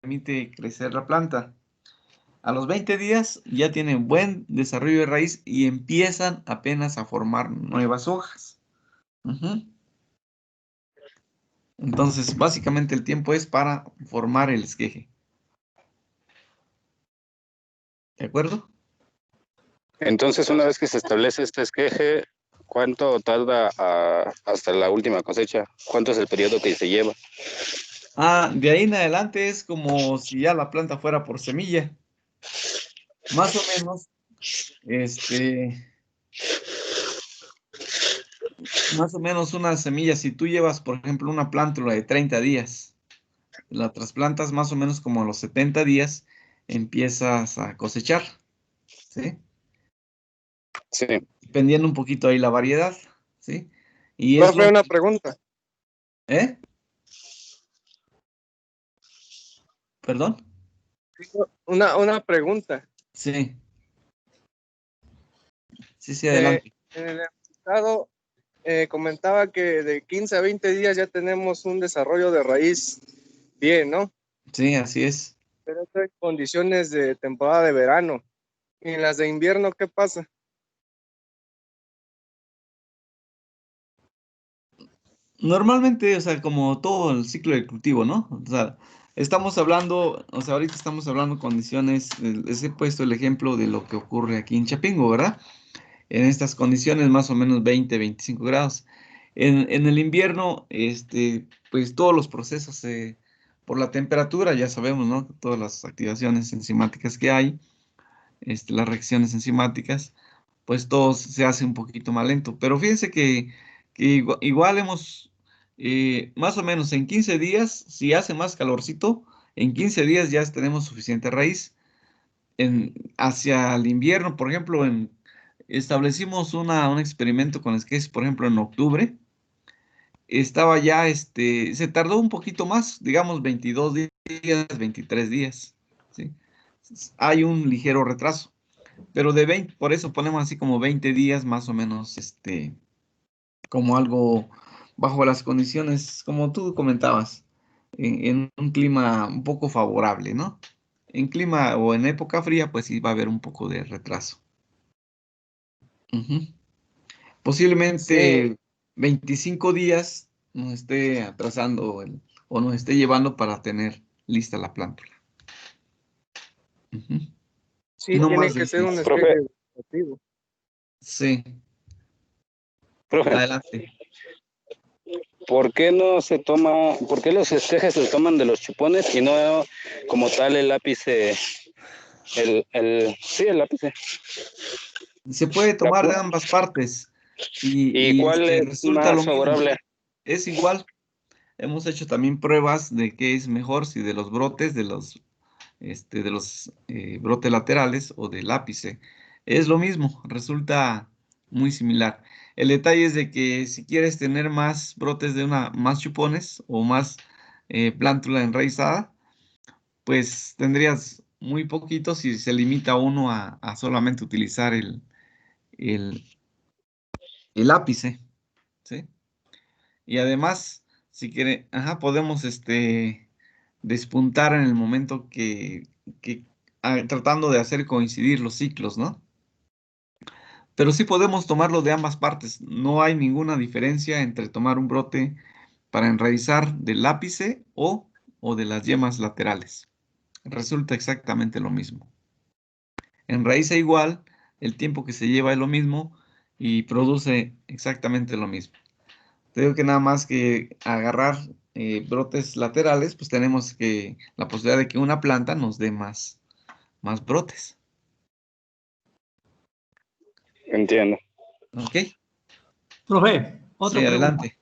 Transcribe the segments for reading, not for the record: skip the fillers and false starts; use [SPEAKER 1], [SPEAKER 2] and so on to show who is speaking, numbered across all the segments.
[SPEAKER 1] permite crecer la planta. A los 20 días ya tienen buen desarrollo de raíz y empiezan apenas a formar nuevas hojas. Entonces, básicamente el tiempo es para formar el esqueje. ¿De acuerdo?
[SPEAKER 2] Entonces, una vez que se establece este esqueje, ¿cuánto tarda hasta la última cosecha? ¿Cuánto es el periodo que se lleva?
[SPEAKER 1] De ahí en adelante es como si ya la planta fuera por semilla. Más o menos, más o menos una semilla, si tú llevas, por ejemplo, una plántula de 30 días, la trasplantas más o menos como a los 70 días, empiezas a cosechar, ¿sí?
[SPEAKER 2] Sí.
[SPEAKER 1] Dependiendo un poquito ahí la variedad, ¿sí? Y es
[SPEAKER 3] Profe,
[SPEAKER 1] lo...
[SPEAKER 3] una pregunta.
[SPEAKER 1] ¿Eh? ¿Perdón?
[SPEAKER 3] Una pregunta.
[SPEAKER 1] Sí. Sí, adelante.
[SPEAKER 3] En el estado comentaba que de 15 a 20 días ya tenemos un desarrollo de raíz bien, ¿no?
[SPEAKER 1] Sí, así es.
[SPEAKER 3] Pero esto en condiciones de temporada de verano. ¿Y en las de invierno qué pasa?
[SPEAKER 1] Normalmente, o sea, como todo el ciclo del cultivo, ¿no? O sea, estamos hablando, o sea, ahorita estamos hablando condiciones, les he puesto el ejemplo de lo que ocurre aquí en Chapingo, ¿verdad? En estas condiciones más o menos 20, 25 grados. En el invierno, pues todos los procesos, por la temperatura, ya sabemos, ¿no? Todas las activaciones enzimáticas que hay, las reacciones enzimáticas, pues todo se hace un poquito más lento. Pero fíjense que igual hemos, más o menos en 15 días, si hace más calorcito, en 15 días ya tenemos suficiente raíz. Hacia el invierno, por ejemplo, establecimos un experimento con esquejes, por ejemplo, en octubre. Estaba ya, se tardó un poquito más, digamos 22 días, 23 días, ¿sí? Hay un ligero retraso, pero de 20, por eso ponemos así como 20 días más o menos, como algo bajo las condiciones, como tú comentabas, en un clima un poco favorable, ¿no? En clima o en época fría, pues sí va a haber un poco de retraso. Ujú.
[SPEAKER 3] Sí,
[SPEAKER 1] Posiblemente 25 días nos esté atrasando o nos esté llevando para tener lista la plántula. Ujú.
[SPEAKER 3] sí,
[SPEAKER 1] No
[SPEAKER 3] tiene
[SPEAKER 1] más de
[SPEAKER 3] que
[SPEAKER 1] un
[SPEAKER 3] ser un
[SPEAKER 1] mes.
[SPEAKER 2] Profe,
[SPEAKER 3] esqueje vegetativo.
[SPEAKER 1] Sí,
[SPEAKER 2] profe,
[SPEAKER 1] adelante.
[SPEAKER 2] ¿por qué no se toma, por qué los esquejes se toman de los chupones y no como tal el lápice, sí, el lápice,
[SPEAKER 1] Se puede
[SPEAKER 2] la
[SPEAKER 1] tomar de
[SPEAKER 2] pura?
[SPEAKER 1] ambas partes
[SPEAKER 2] ¿Y cuál es
[SPEAKER 1] resulta lo
[SPEAKER 2] más
[SPEAKER 1] mismo.
[SPEAKER 2] favorable?
[SPEAKER 1] Es igual. Hemos hecho también pruebas de qué es mejor, si de los brotes, de los brotes laterales o del ápice. Es lo mismo, resulta muy similar. El detalle es de que si quieres tener más brotes más chupones o más plántula enraizada, pues tendrías muy poquito si se limita uno a solamente utilizar el, el ápice, ¿sí? Y además, si quiere, podemos despuntar en el momento que tratando de hacer coincidir los ciclos, ¿no? Pero sí podemos tomarlo de ambas partes. No hay ninguna diferencia entre tomar un brote para enraizar del ápice o de las yemas laterales. Resulta exactamente lo mismo. Enraiza igual, el tiempo que se lleva es lo mismo y produce exactamente lo mismo. Te digo que nada más que agarrar brotes laterales, pues tenemos la posibilidad de que una planta nos dé más brotes.
[SPEAKER 2] Entiendo.
[SPEAKER 1] ¿Ok?
[SPEAKER 4] Profe,
[SPEAKER 1] Sí,
[SPEAKER 4] otra pregunta.
[SPEAKER 1] adelante.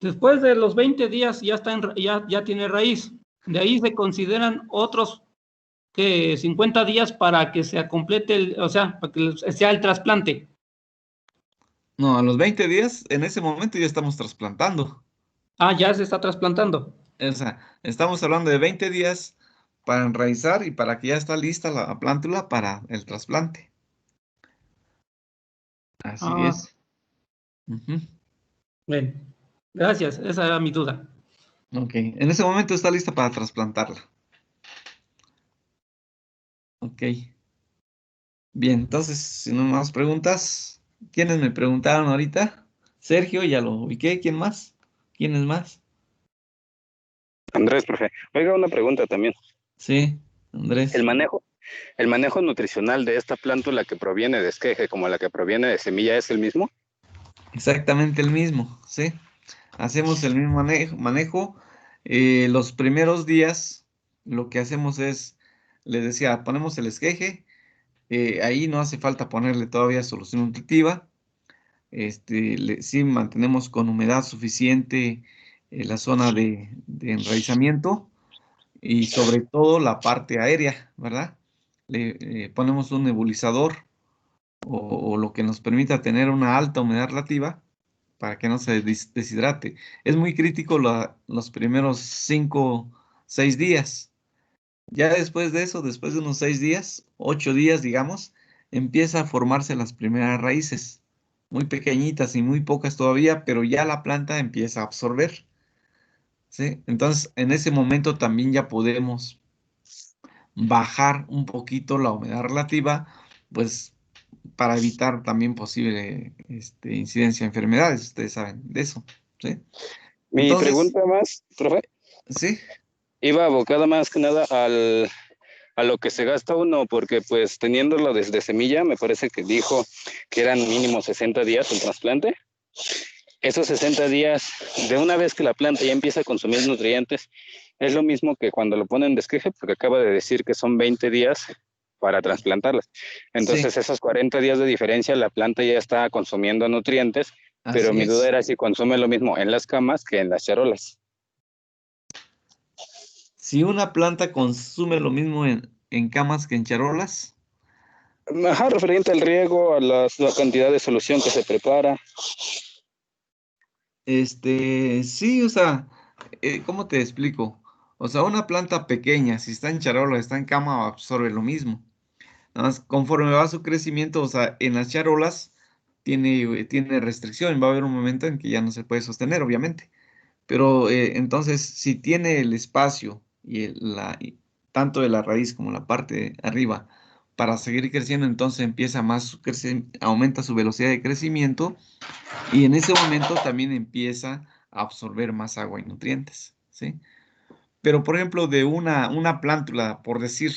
[SPEAKER 4] Después de los 20 días ya está ya tiene raíz. De ahí se consideran otros que 50 días para que se complete o sea, para que sea el trasplante.
[SPEAKER 1] No, a los 20 días, en ese momento ya estamos trasplantando.
[SPEAKER 4] Ah, ya se está trasplantando.
[SPEAKER 1] O sea, estamos hablando de 20 días para enraizar y para que ya está lista la plántula para el trasplante. Así
[SPEAKER 4] Ah,
[SPEAKER 1] es. Ujú.
[SPEAKER 4] bien. Gracias, esa era mi duda.
[SPEAKER 1] Ok, en ese momento está lista para trasplantarla. Ok. Bien, entonces, si no más preguntas, ¿quiénes me preguntaron ahorita? Sergio, ya lo ubiqué. ¿Quién más? ¿Quiénes más?
[SPEAKER 2] Andrés, profe. Oiga, una pregunta también.
[SPEAKER 1] Sí,
[SPEAKER 2] El
[SPEAKER 1] Andrés.
[SPEAKER 2] manejo, el manejo nutricional de esta plántula que proviene de esqueje como la que proviene de semilla es el mismo.
[SPEAKER 1] Exactamente el mismo, ¿sí? Hacemos el mismo manejo. Los primeros días, lo que hacemos es, les decía, ponemos el esqueje. Ahí no hace falta ponerle todavía solución nutritiva. Sí mantenemos con humedad suficiente la zona de enraizamiento y sobre todo la parte aérea, ¿verdad? Le ponemos un nebulizador o lo que nos permita tener una alta humedad relativa para que no se deshidrate. Es muy crítico los primeros 5, 6 días. Ya después de eso, después de unos 6 días, 8 días, digamos, empieza a formarse las primeras raíces, muy pequeñitas y muy pocas todavía, pero ya la planta empieza a absorber, ¿sí? Entonces, en ese momento también ya podemos bajar un poquito la humedad relativa, pues para evitar también posible incidencia de enfermedades, ustedes saben de eso, ¿sí?
[SPEAKER 2] Mi
[SPEAKER 1] Entonces,
[SPEAKER 2] pregunta más, profe,
[SPEAKER 1] sí,
[SPEAKER 2] iba abocada más que nada a lo que se gasta uno, porque pues teniéndolo desde semilla, me parece que dijo que eran mínimo 60 días el trasplante. Esos 60 días, de una vez que la planta ya empieza a consumir nutrientes, es lo mismo que cuando lo ponen de esqueje, porque acaba de decir que son 20 días para trasplantarlas.
[SPEAKER 1] sí,
[SPEAKER 2] Entonces, esos 40 días de diferencia, la planta ya está consumiendo nutrientes, pero
[SPEAKER 1] así
[SPEAKER 2] mi duda
[SPEAKER 1] es.
[SPEAKER 2] era si consume lo mismo en las camas que en las charolas.
[SPEAKER 1] Si una planta consume lo mismo en camas que en charolas,
[SPEAKER 2] Ajá, referente al riego, a la cantidad de solución que se prepara.
[SPEAKER 1] sí, o sea, ¿cómo te explico? O sea, una planta pequeña, si está en charola, está en cama, absorbe lo mismo. Nada más, conforme va su crecimiento, o sea, en las charolas tiene restricción, va a haber un momento en que ya no se puede sostener, obviamente. Pero entonces, si tiene el espacio tanto de la raíz como la parte de arriba para seguir creciendo, entonces empieza más aumenta su velocidad de crecimiento y en ese momento también empieza a absorber más agua y nutrientes, ¿sí? Pero, por ejemplo, de una plántula, por decir,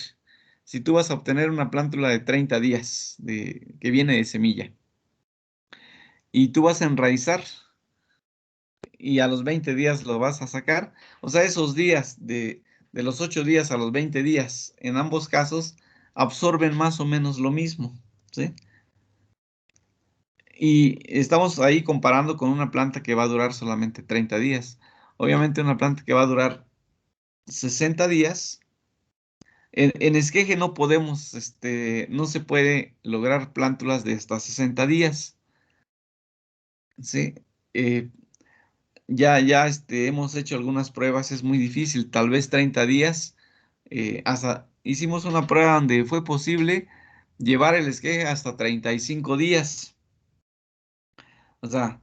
[SPEAKER 1] si tú vas a obtener una plántula de 30 días que viene de semilla y tú vas a enraizar y a los 20 días lo vas a sacar, o sea, esos días de los 8 días a los 20 días, en ambos casos, absorben más o menos lo mismo, ¿sí? Y estamos ahí comparando con una planta que va a durar solamente 30 días. Obviamente una planta que va a durar 60 días. En esqueje no podemos, no se puede lograr plántulas de hasta 60 días, ¿sí? Eh, hemos hecho algunas pruebas, es muy difícil, tal vez 30 días. Hasta hicimos una prueba donde fue posible llevar el esqueje hasta 35 días. O sea,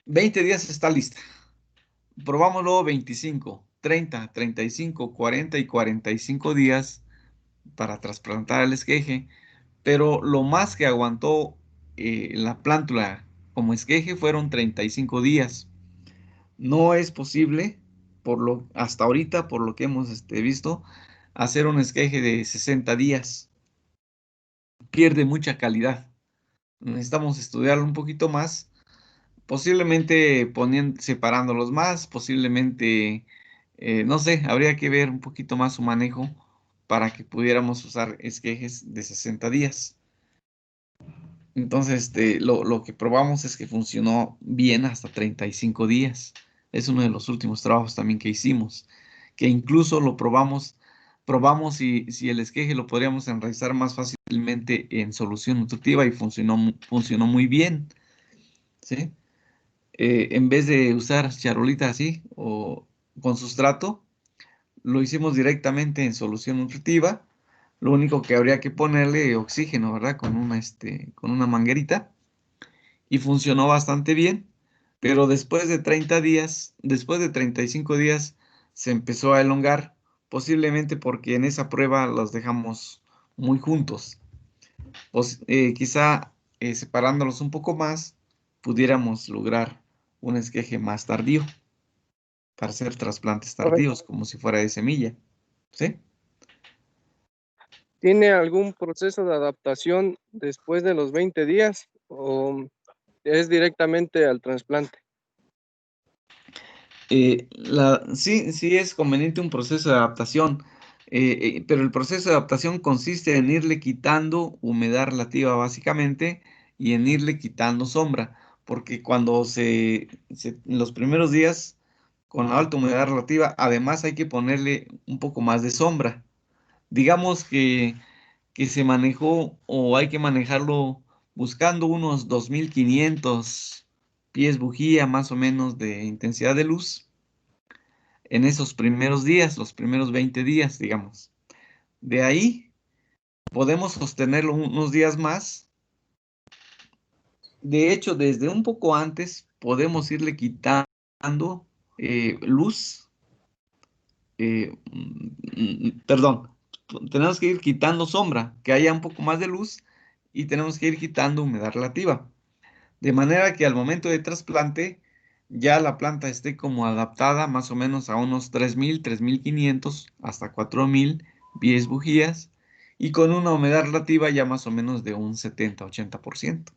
[SPEAKER 1] 20 días está lista. Probamos luego 25, 30, 35, 40 y 45 días para trasplantar el esqueje, pero lo más que aguantó la plántula como esqueje fueron 35 días. No es posible, hasta ahorita, por lo que hemos visto, hacer un esqueje de 60 días. Pierde mucha calidad. Necesitamos estudiarlo un poquito más, posiblemente separándolos más, posiblemente, no sé, habría que ver un poquito más su manejo para que pudiéramos usar esquejes de 60 días. Entonces, lo que probamos es que funcionó bien hasta 35 días. Es uno de los últimos trabajos también que hicimos, que incluso probamos si el esqueje lo podríamos enraizar más fácilmente en solución nutritiva y funcionó muy bien, ¿sí? En vez de usar charolita así o con sustrato, lo hicimos directamente en solución nutritiva. Lo único que habría que ponerle oxígeno, ¿verdad? Con una manguerita y funcionó bastante bien, pero después de 30 días, después de 35 días, se empezó a elongar, posiblemente porque en esa prueba los dejamos muy juntos. Pues, quizá separándolos un poco más, pudiéramos lograr un esqueje más tardío para hacer trasplantes
[SPEAKER 3] Correcto.
[SPEAKER 1] tardíos, como si fuera de semilla. ¿Sí?
[SPEAKER 3] ¿Tiene algún proceso de adaptación después de los 20 días o es directamente al trasplante?
[SPEAKER 1] Sí es conveniente un proceso de adaptación, pero el proceso de adaptación consiste en irle quitando humedad relativa básicamente y en irle quitando sombra, porque cuando en los primeros días con la alta humedad relativa, además hay que ponerle un poco más de sombra. Digamos que se manejó o hay que manejarlo buscando unos 2500 pies bujía más o menos de intensidad de luz en esos primeros días, los primeros 20 días, digamos. De ahí podemos sostenerlo unos días más. De hecho, desde un poco antes podemos irle quitando luz. Perdón, tenemos que ir quitando sombra, que haya un poco más de luz y tenemos que ir quitando humedad relativa. De manera que al momento de trasplante ya la planta esté como adaptada más o menos a unos 3500 hasta 4000 pies bujías y con una humedad relativa ya más o menos de un 70-80%.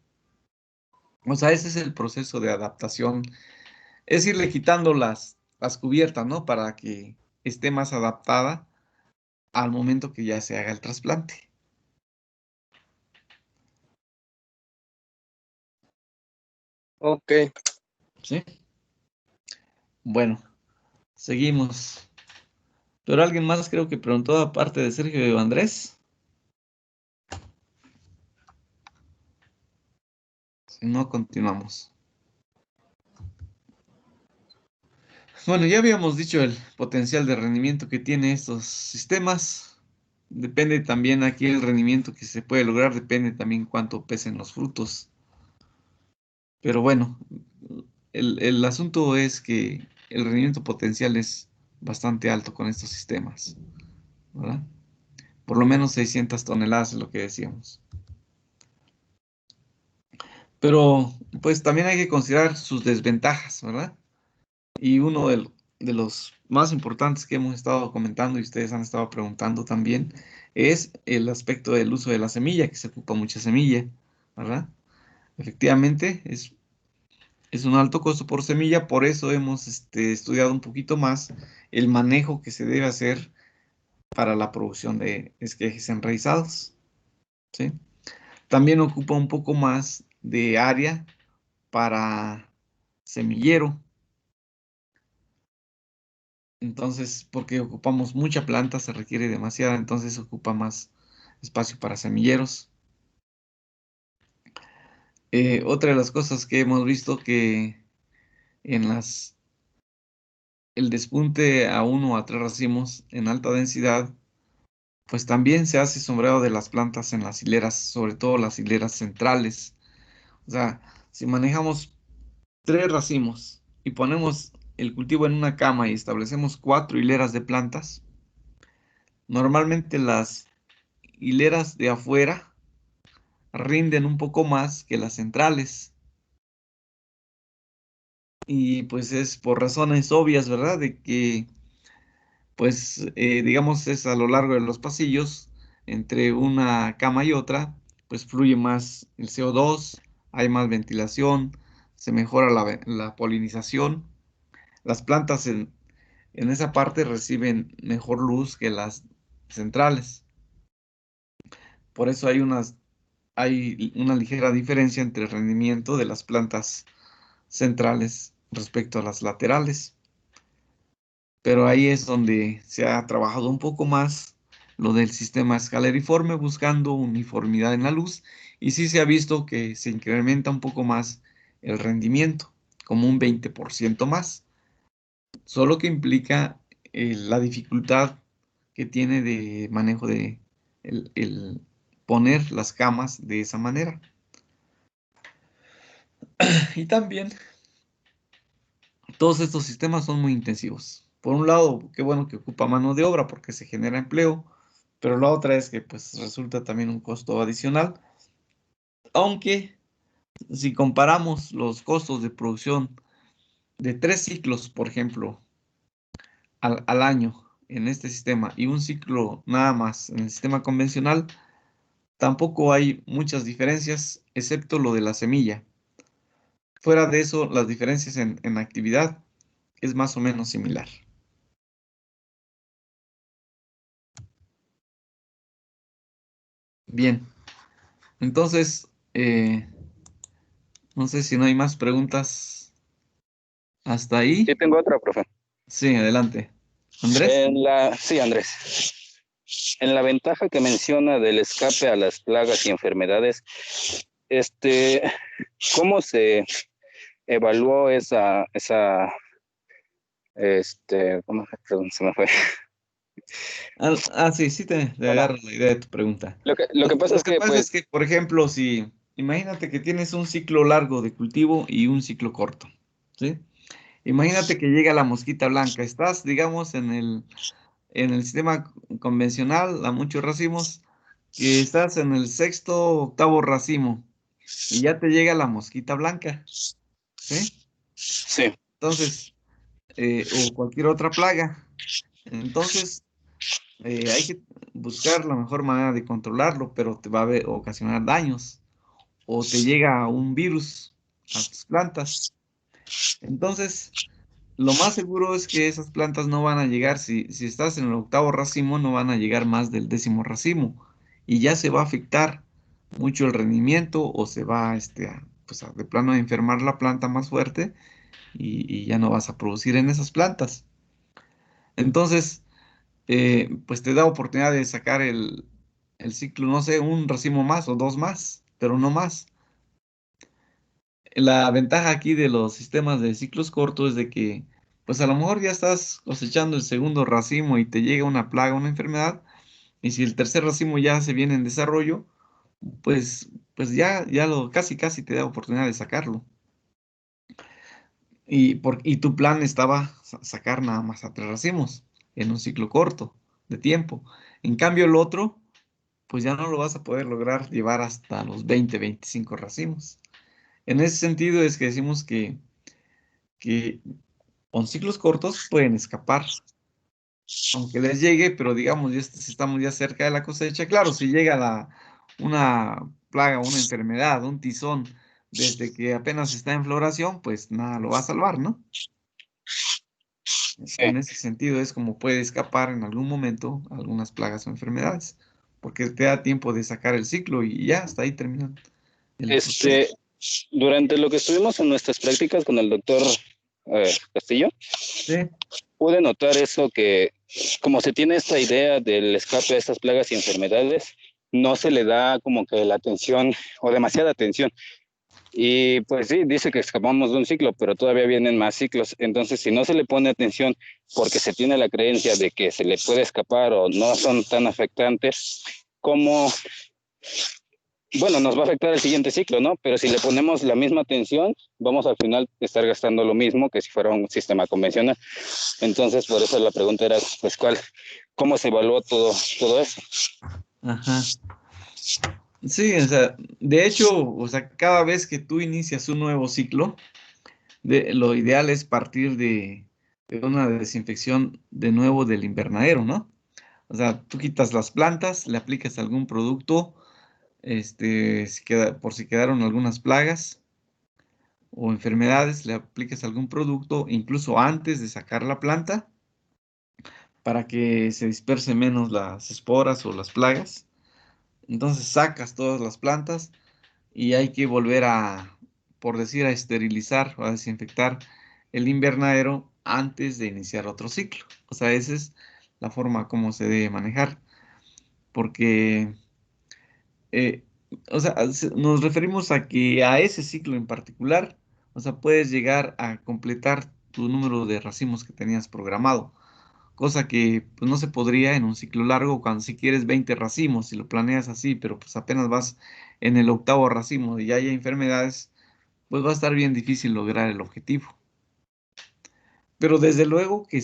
[SPEAKER 1] O sea, ese es el proceso de adaptación. Es irle quitando las cubiertas, ¿no? Para que esté más adaptada al momento que ya se haga el trasplante.
[SPEAKER 3] Ok.
[SPEAKER 1] ¿Sí? Bueno, seguimos. Pero alguien más creo que preguntó aparte de Sergio y Andrés. Si no, continuamos. Bueno, ya habíamos dicho el potencial de rendimiento que tiene estos sistemas. Depende también aquí el rendimiento que se puede lograr, depende también cuánto pesen los frutos. Pero bueno, el asunto es que el rendimiento potencial es bastante alto con estos sistemas, ¿verdad? Por lo menos 600 toneladas es lo que decíamos. Pero pues también hay que considerar sus desventajas, ¿verdad? Y uno de los más importantes que hemos estado comentando y ustedes han estado preguntando también es el aspecto del uso de la semilla, que se ocupa mucha semilla, ¿verdad? Efectivamente, es un alto costo por semilla, por eso hemos estudiado un poquito más el manejo que se debe hacer para la producción de esquejes enraizados, ¿sí? También ocupa un poco más de área para semillero. Entonces, porque ocupamos mucha planta, se requiere demasiada, entonces ocupa más espacio para semilleros. Otra de las cosas que hemos visto que en el despunte a 1 a 3 racimos en alta densidad, pues también se hace sombreado de las plantas en las hileras, sobre todo las hileras centrales. O sea, si manejamos 3 racimos y ponemos el cultivo en una cama y establecemos 4 hileras de plantas, normalmente las hileras de afuera rinden un poco más que las centrales. Y pues es por razones obvias, ¿verdad? De que, pues, digamos, es a lo largo de los pasillos, entre una cama y otra, pues fluye más el CO2, hay más ventilación, se mejora la polinización. Las plantas en esa parte reciben mejor luz que las centrales. Por eso hay una ligera diferencia entre el rendimiento de las plantas centrales respecto a las laterales. Pero ahí es donde se ha trabajado un poco más lo del sistema escaleriforme buscando uniformidad en la luz y sí se ha visto que se incrementa un poco más el rendimiento, como un 20% más, solo que implica la dificultad que tiene de manejo de el poner las camas de esa manera. Y también todos estos sistemas son muy intensivos. Por un lado, qué bueno que ocupa mano de obra porque se genera empleo, pero la otra es que pues resulta también un costo adicional, aunque si comparamos los costos de producción de 3 ciclos, por ejemplo, al año en este sistema y un ciclo nada más en el sistema convencional, tampoco hay muchas diferencias, excepto lo de la semilla. Fuera de eso, las diferencias en actividad es más o menos similar. Bien, entonces, no sé si no hay más preguntas hasta
[SPEAKER 2] Sí,
[SPEAKER 1] ahí.
[SPEAKER 2] tengo otra, profe.
[SPEAKER 1] Sí, adelante. Andrés.
[SPEAKER 2] Sí, Andrés. En la ventaja que menciona del escape a las plagas y enfermedades, este, ¿cómo se evaluó perdón, se me fue?
[SPEAKER 1] Sí, sí te
[SPEAKER 2] Bueno,
[SPEAKER 1] agarro la idea de tu pregunta.
[SPEAKER 2] lo que pasa
[SPEAKER 1] Lo
[SPEAKER 2] es
[SPEAKER 1] que
[SPEAKER 2] que,
[SPEAKER 1] pasa
[SPEAKER 2] pues,
[SPEAKER 1] es que, por ejemplo, si imagínate que tienes un ciclo largo de cultivo y un ciclo corto, ¿sí? Imagínate que llega la mosquita blanca. Estás, digamos, en el sistema convencional a muchos racimos, que estás en el sexto, octavo racimo y ya te llega la mosquita blanca, ¿sí?
[SPEAKER 2] sí,
[SPEAKER 1] Entonces, o cualquier otra plaga. Entonces, hay que buscar la mejor manera de controlarlo, pero te va a ocasionar daños o te llega un virus a tus plantas. Entonces, lo más seguro es que esas plantas no van a llegar, si estás en el octavo racimo, no van a llegar más del 10º racimo y ya se va a afectar mucho el rendimiento o se va pues de plano a enfermar la planta más fuerte y ya no vas a producir en esas plantas. Entonces, pues te da oportunidad de sacar el ciclo, no sé, un racimo más o dos más, pero no más. La ventaja aquí de los sistemas de ciclos cortos es de que, pues a lo mejor ya estás cosechando el segundo racimo y te llega una plaga, una enfermedad, y si el tercer racimo ya se viene en desarrollo, pues ya casi te da oportunidad de sacarlo. Y tu plan estaba sacar nada más a 3 racimos en un ciclo corto de tiempo. En cambio, el otro, pues ya no lo vas a poder lograr llevar hasta los 20, 25 racimos. En ese sentido es que decimos que con ciclos cortos pueden escapar, aunque les llegue, pero digamos, si estamos ya cerca de la cosecha, claro, si llega una plaga, una enfermedad, un tizón, desde que apenas está en floración, pues nada lo va a salvar, ¿no?
[SPEAKER 2] sí.
[SPEAKER 1] En ese sentido es como puede escapar en algún momento algunas plagas o enfermedades, porque te da tiempo de sacar el ciclo y ya hasta ahí termina el proceso.
[SPEAKER 2] Este, durante lo que estuvimos en nuestras prácticas con el doctor Castillo,
[SPEAKER 1] Sí,
[SPEAKER 2] pude notar eso que como se tiene esta idea del escape a estas plagas y enfermedades, no se le da como que la atención o demasiada atención. Y pues sí, dice que escapamos de un ciclo, pero todavía vienen más ciclos. Entonces, si no se le pone atención porque se tiene la creencia de que se le puede escapar o no son tan afectantes, como, bueno, nos va a afectar el siguiente ciclo, ¿no? Pero si le ponemos la misma atención, vamos al final estar gastando lo mismo que si fuera un sistema convencional. Entonces, por eso la pregunta era, pues, ¿cómo se evaluó todo eso?
[SPEAKER 1] ajá. Sí, o sea, de hecho, o sea, cada vez que tú inicias un nuevo ciclo, lo ideal es partir de una desinfección de nuevo del invernadero, ¿no? O sea, tú quitas las plantas, le aplicas algún producto, por si quedaron algunas plagas o enfermedades, le aplicas algún producto incluso antes de sacar la planta para que se disperse menos las esporas o las plagas. Entonces sacas todas las plantas y hay que volver por decir, a esterilizar o a desinfectar el invernadero antes de iniciar otro ciclo. O sea, esa es la forma como se debe manejar, porque, eh, o sea, nos referimos a que a ese ciclo en particular, o sea, puedes llegar a completar tu número de racimos que tenías programado, cosa que pues, no se podría en un ciclo largo cuando si quieres 20 racimos, si lo planeas así, pero pues apenas vas en el octavo racimo y ya hay enfermedades, pues va a estar bien difícil lograr el objetivo. Pero desde luego que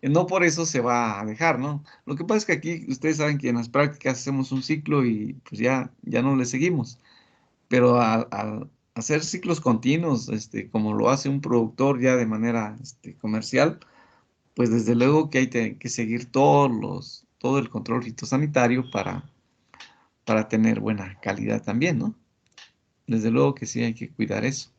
[SPEAKER 1] No por eso se va a dejar, ¿no? Lo que pasa es que aquí ustedes saben que en las prácticas hacemos un ciclo y pues ya no le seguimos. Pero al hacer ciclos continuos, como lo hace un productor ya de manera comercial, pues desde luego que hay que seguir todo el control fitosanitario para tener buena calidad también, ¿no? Desde luego que sí hay que cuidar eso.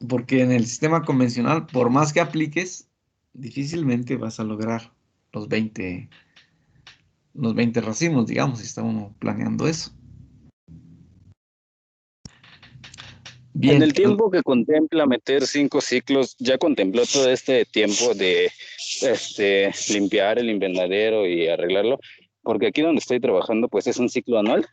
[SPEAKER 1] Porque en el sistema convencional, por más que apliques, difícilmente vas a lograr los 20, los 20 racimos, digamos, si está uno planeando eso.
[SPEAKER 2] En
[SPEAKER 1] Bien,
[SPEAKER 2] el tiempo que contempla meter 5 ciclos, ¿ya contempló todo este tiempo de limpiar el invernadero y arreglarlo? Porque aquí donde estoy trabajando, pues es un ciclo anual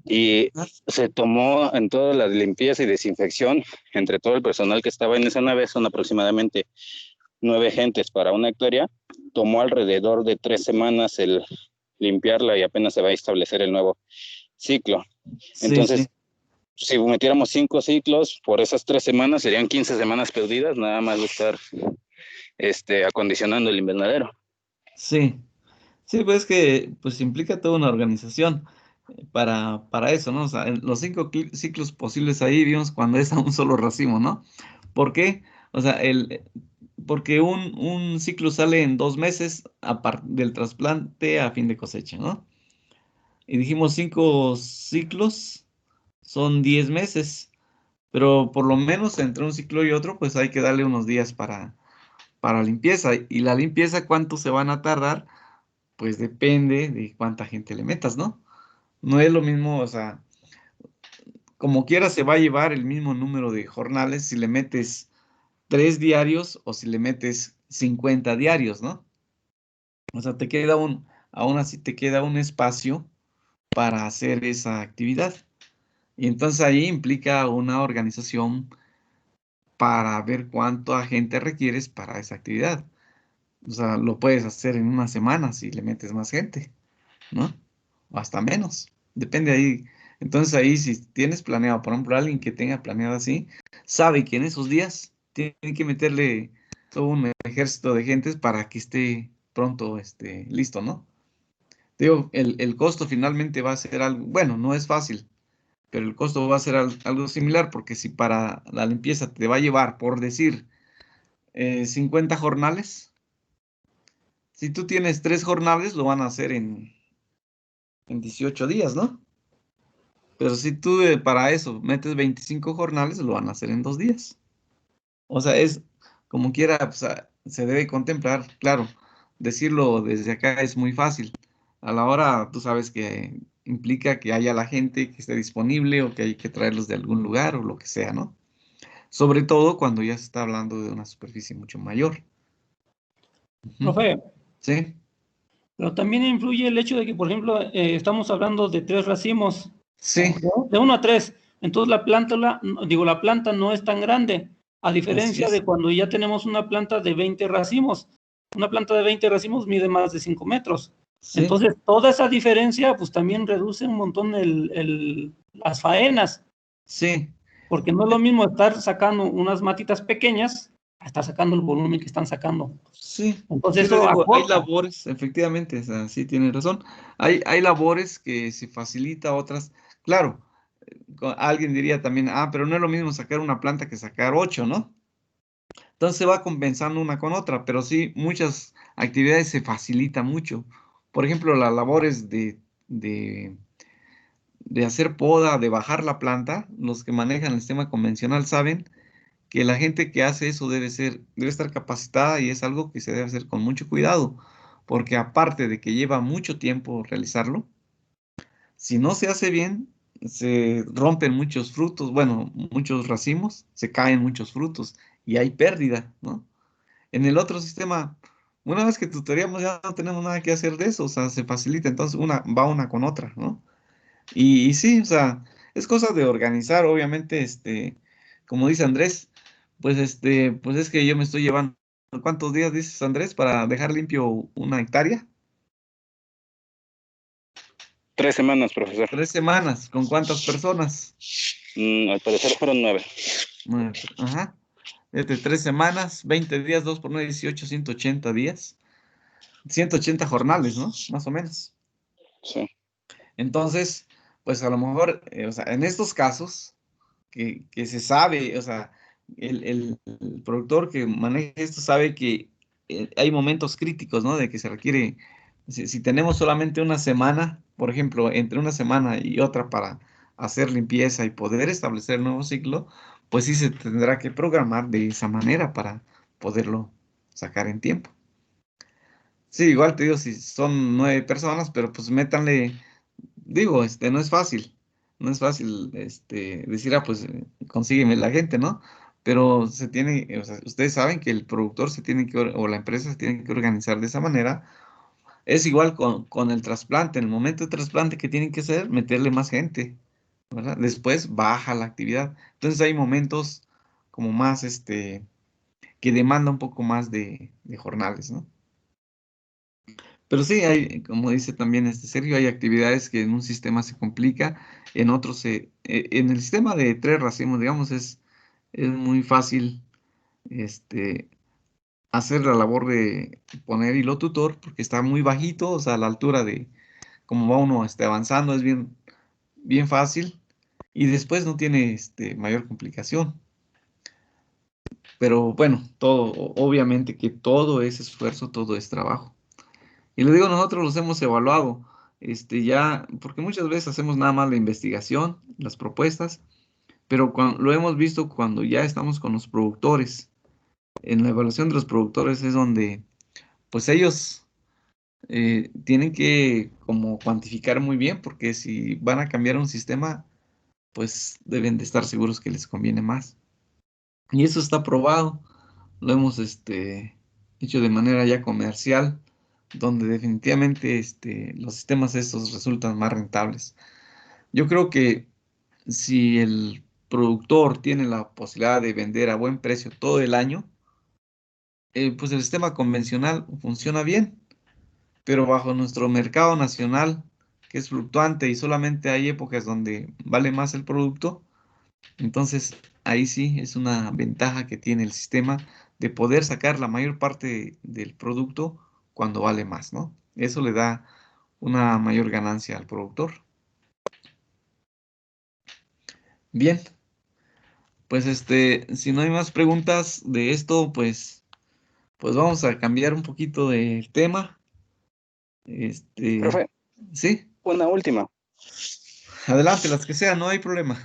[SPEAKER 2] y se tomó en toda la limpieza y desinfección entre todo el personal que estaba en esa nave, son aproximadamente 9 gentes para una hectárea, tomó alrededor de 3 semanas el limpiarla y apenas se va a establecer el nuevo ciclo.
[SPEAKER 1] sí, sí.
[SPEAKER 2] Entonces, si metiéramos 5 ciclos por esas 3 semanas, serían 15 semanas perdidas, nada más de estar acondicionando el invernadero.
[SPEAKER 1] Sí, sí, pues que pues implica toda una organización para eso, ¿no? O sea, en los 5 ciclos posibles ahí vimos cuando es a un solo racimo, ¿no? ¿Por qué? O sea, porque un ciclo sale en 2 meses del trasplante a fin de cosecha, ¿no? Y dijimos 5 ciclos son 10 meses, pero por lo menos entre un ciclo y otro, pues hay que darle unos días para limpieza. Y la limpieza, ¿cuánto se van a tardar? Pues depende de cuánta gente le metas, ¿no? No es lo mismo, o sea, como quiera se va a llevar el mismo número de jornales si le metes 3 diarios o si le metes 50 diarios, ¿no? O sea, aún así te queda un espacio para hacer esa actividad. Y entonces ahí implica una organización para ver cuánta gente requieres para esa actividad. O sea, lo puedes hacer en una semana si le metes más gente, ¿no? O hasta menos. Depende ahí. Entonces ahí si tienes planeado, por ejemplo, alguien que tenga planeado así, sabe que en esos días tiene que meterle todo un ejército de gentes para que esté pronto, listo, ¿no? Digo, el costo finalmente va a ser algo, bueno, no es fácil, pero el costo va a ser algo similar, porque si para la limpieza te va a llevar, por decir, 50 jornales, si tú tienes 3 jornales, lo van a hacer en 18 días, ¿no? Pero si tú para eso metes 25 jornales, lo van a hacer en 2 días. O sea, es como quiera, o sea, se debe contemplar, claro, decirlo desde acá es muy fácil. A la hora, tú sabes que implica que haya la gente que esté disponible o que hay que traerlos de algún lugar o lo que sea, ¿no? Sobre todo cuando ya se está hablando de una superficie mucho mayor. Ujú.
[SPEAKER 4] Profe,
[SPEAKER 1] Sí,
[SPEAKER 4] pero también influye el hecho de que, por ejemplo, estamos hablando de 3 racimos,
[SPEAKER 1] sí,
[SPEAKER 4] de 1 a 3. Entonces la planta no es tan grande, a
[SPEAKER 1] así
[SPEAKER 4] diferencia
[SPEAKER 1] es.
[SPEAKER 4] de cuando ya tenemos una planta de 20 racimos. Una planta de 20 racimos mide más de 5 metros.
[SPEAKER 1] Sí,
[SPEAKER 4] Entonces, toda esa diferencia, pues también reduce un montón las faenas,
[SPEAKER 1] sí.
[SPEAKER 4] porque no es lo mismo estar sacando unas matitas pequeñas a estar sacando el volumen que están sacando.
[SPEAKER 1] Sí,
[SPEAKER 4] Entonces,
[SPEAKER 1] sí le
[SPEAKER 4] eso
[SPEAKER 1] digo, hay
[SPEAKER 4] acorta.
[SPEAKER 1] labores, efectivamente, o sea, sí tiene razón. Hay labores que se facilita, otras, claro, alguien diría también, pero no es lo mismo sacar una planta que sacar 8, ¿no? Entonces se va compensando una con otra, pero sí, muchas actividades se facilita mucho. Por ejemplo, las labores de, de hacer poda, de bajar la planta, los que manejan el sistema convencional saben que la gente que hace eso debe estar capacitada y es algo que se debe hacer con mucho cuidado, porque aparte de que lleva mucho tiempo realizarlo, si no se hace bien, se rompen muchos frutos, bueno, muchos racimos, se caen muchos frutos y hay pérdida, ¿no? En el otro sistema, una vez que tutoriamos ya no tenemos nada que hacer de eso, o sea, se facilita, entonces una con otra, ¿no? Y sí, o sea, es cosa de organizar, obviamente, como dice Andrés, pues pues es que yo me estoy llevando, ¿cuántos días dices, Andrés, para dejar limpio una hectárea?
[SPEAKER 2] 3 semanas, profesor.
[SPEAKER 1] 3 semanas, ¿con cuántas personas?
[SPEAKER 2] Al parecer fueron 9.
[SPEAKER 1] Ajá. Desde 3 semanas, 20 días, 2 por 9, 18, 180 días. 180 jornales, ¿no? Más o menos.
[SPEAKER 2] Sí.
[SPEAKER 1] Entonces, pues a lo mejor, o sea, en estos casos, que se sabe, o sea, el productor que maneja esto sabe que hay momentos críticos, ¿no? De que se requiere, si tenemos solamente una semana, por ejemplo, entre una semana y otra para hacer limpieza y poder establecer el nuevo ciclo, pues sí se tendrá que programar de esa manera para poderlo sacar en tiempo. Sí, igual te digo, si son 9 personas, pero pues métanle, digo, no es fácil, no es fácil, decir, pues consígueme la gente, ¿no? Pero se tiene, o sea, ustedes saben que el productor se tiene que, o la empresa se tiene que organizar de esa manera. Es igual con el trasplante, en el momento de trasplante que tienen que hacer, meterle más gente, ¿verdad? Después baja la actividad. Entonces hay momentos como más, que demanda un poco más de jornales, ¿no? Pero sí, hay, como dice también Sergio, hay actividades que en un sistema se complica, en otros en el sistema de 3 racimos, digamos, es muy fácil este, hacer la labor de poner hilo tutor, porque está muy bajito, o sea, a la altura de cómo va uno avanzando, es bien, bien fácil, y después no tiene mayor complicación. Pero bueno, todo, obviamente que todo es esfuerzo, todo es trabajo. Y le digo, nosotros los hemos evaluado, ya, porque muchas veces hacemos nada más la investigación, las propuestas, pero lo hemos visto cuando ya estamos con los productores. En la evaluación de los productores es donde, pues ellos tienen que como cuantificar muy bien, porque si van a cambiar un sistema, pues deben de estar seguros que les conviene más. Y eso está probado, lo hemos hecho de manera ya comercial, donde definitivamente los sistemas estos resultan más rentables. Yo creo que si el productor tiene la posibilidad de vender a buen precio todo el año, pues el sistema convencional funciona bien, pero bajo nuestro mercado nacional, que es fluctuante y solamente hay épocas donde vale más el producto, entonces ahí sí es una ventaja que tiene el sistema de poder sacar la mayor parte del producto cuando vale más, ¿no? Eso le da una mayor ganancia al productor. Bien, pues si no hay más preguntas de esto, pues vamos a cambiar un poquito de tema.
[SPEAKER 2] Profe,
[SPEAKER 1] Sí,
[SPEAKER 2] una última.
[SPEAKER 1] adelante, las que sean, no hay problema.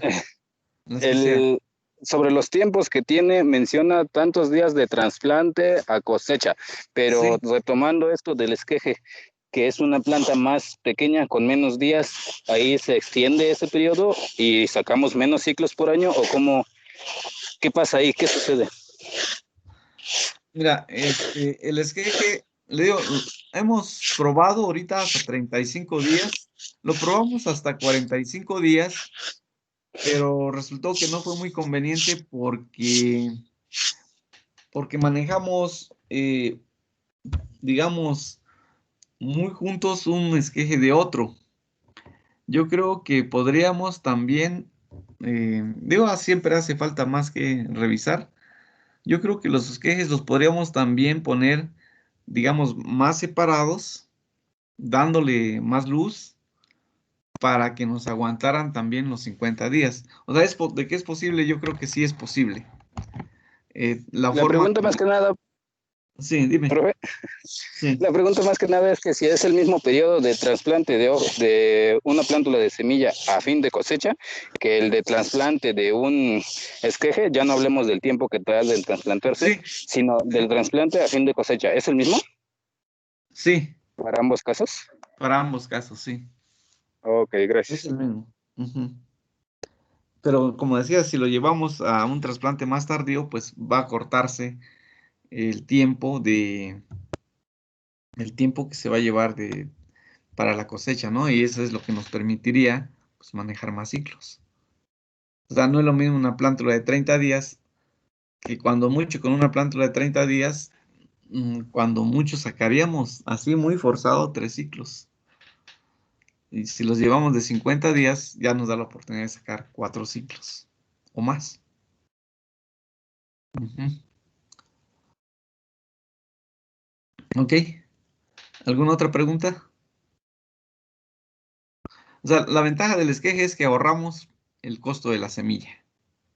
[SPEAKER 1] Las que sean.
[SPEAKER 2] El, sobre los tiempos que tiene, menciona tantos días de trasplante a cosecha, pero
[SPEAKER 1] Sí,
[SPEAKER 2] retomando esto del esqueje, que es una planta más pequeña con menos días, ahí se extiende ese periodo y sacamos menos ciclos por año, o cómo, ¿qué pasa ahí? ¿Qué sucede?
[SPEAKER 1] mira, el esqueje, le digo, hemos probado ahorita hasta 35 días, lo probamos hasta 45 días, pero resultó que no fue muy conveniente porque manejamos, digamos, muy juntos un esqueje de otro. Yo creo que podríamos también, digo, siempre hace falta más que revisar. Yo creo que los esquejes los podríamos también poner, digamos, más separados, dándole más luz para que nos aguantaran también los 50 días. O sea, de que es posible, yo creo que sí es posible. La
[SPEAKER 2] La
[SPEAKER 1] forma,
[SPEAKER 2] pregunta más que nada,
[SPEAKER 1] sí, dime,
[SPEAKER 2] profe,
[SPEAKER 1] sí,
[SPEAKER 2] la pregunta más que nada es que si es el mismo periodo de trasplante de una plántula de semilla a fin de cosecha que el de trasplante de un esqueje, ya no hablemos del tiempo que tarda en trasplantarse,
[SPEAKER 1] sí,
[SPEAKER 2] sino del trasplante a fin de cosecha. ¿Es el mismo
[SPEAKER 1] sí,
[SPEAKER 2] para ambos casos?
[SPEAKER 1] para ambos casos, sí,
[SPEAKER 2] Ok,
[SPEAKER 1] es
[SPEAKER 2] gracias.
[SPEAKER 1] el mismo. Ujú. Pero como decía, si lo llevamos a un trasplante más tardío, pues va a cortarse el tiempo el tiempo que se va a llevar para la cosecha, ¿no? Y eso es lo que nos permitiría, pues, manejar más ciclos. O sea, no es lo mismo una plántula de 30 días que cuando mucho con una plántula de 30 días, cuando mucho sacaríamos así muy forzado 3 ciclos. Y si los llevamos de 50 días, ya nos da la oportunidad de sacar 4 ciclos o más. Ujú. Ok. ¿Alguna otra pregunta? O sea, la ventaja del esqueje es que ahorramos el costo de la semilla.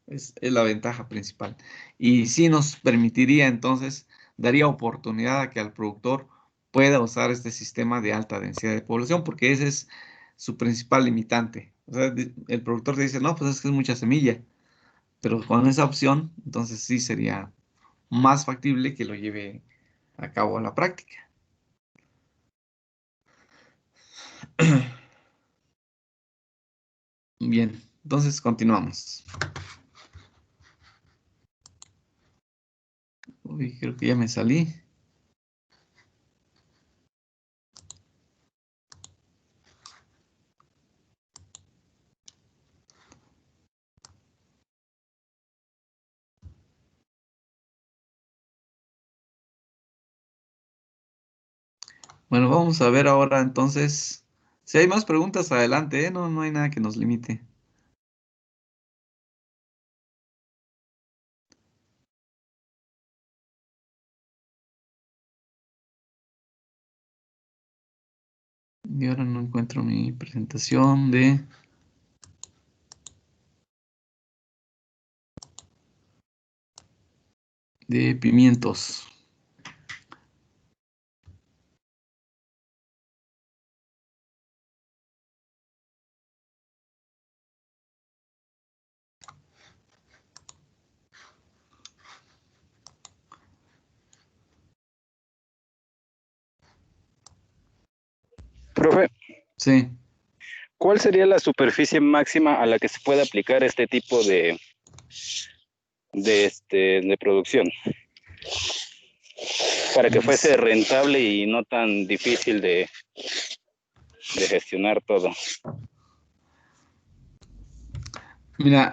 [SPEAKER 1] Es la ventaja principal. Y sí nos permitiría entonces, daría oportunidad a que al productor pueda usar este sistema de alta densidad de población, porque ese es su principal limitante. O sea, el productor te dice, no, pues es que es mucha semilla, pero con esa opción, entonces sí sería más factible que lo lleve a cabo a la práctica. Bien, entonces continuamos. Uy, creo que ya me salí. Bueno, vamos a ver ahora entonces. Si hay más preguntas, adelante, ¿eh? No, no hay nada que nos limite. Y ahora no encuentro mi presentación de pimientos.
[SPEAKER 2] Profe,
[SPEAKER 1] Sí.
[SPEAKER 2] ¿cuál sería la superficie máxima a la que se puede aplicar este tipo de producción para que fuese rentable y no tan difícil de gestionar todo?
[SPEAKER 1] Mira,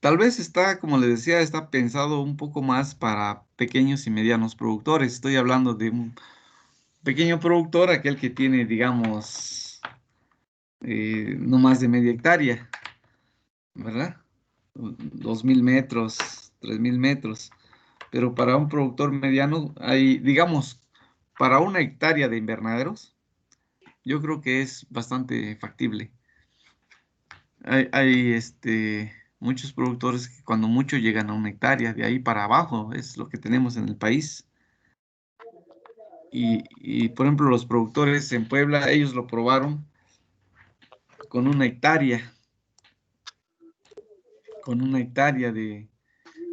[SPEAKER 1] tal vez está, como les decía, está pensado un poco más para pequeños y medianos productores. Estoy hablando de un pequeño productor, aquel que tiene, digamos, no más de media hectárea, ¿verdad? 2.000 metros, 3.000 metros. Pero para un productor mediano, hay, digamos, para una hectárea de invernaderos, yo creo que es bastante factible. Hay muchos productores que cuando mucho llegan a una hectárea, de ahí para abajo, es lo que tenemos en el país. Por ejemplo, los productores en Puebla, ellos lo probaron con una hectárea,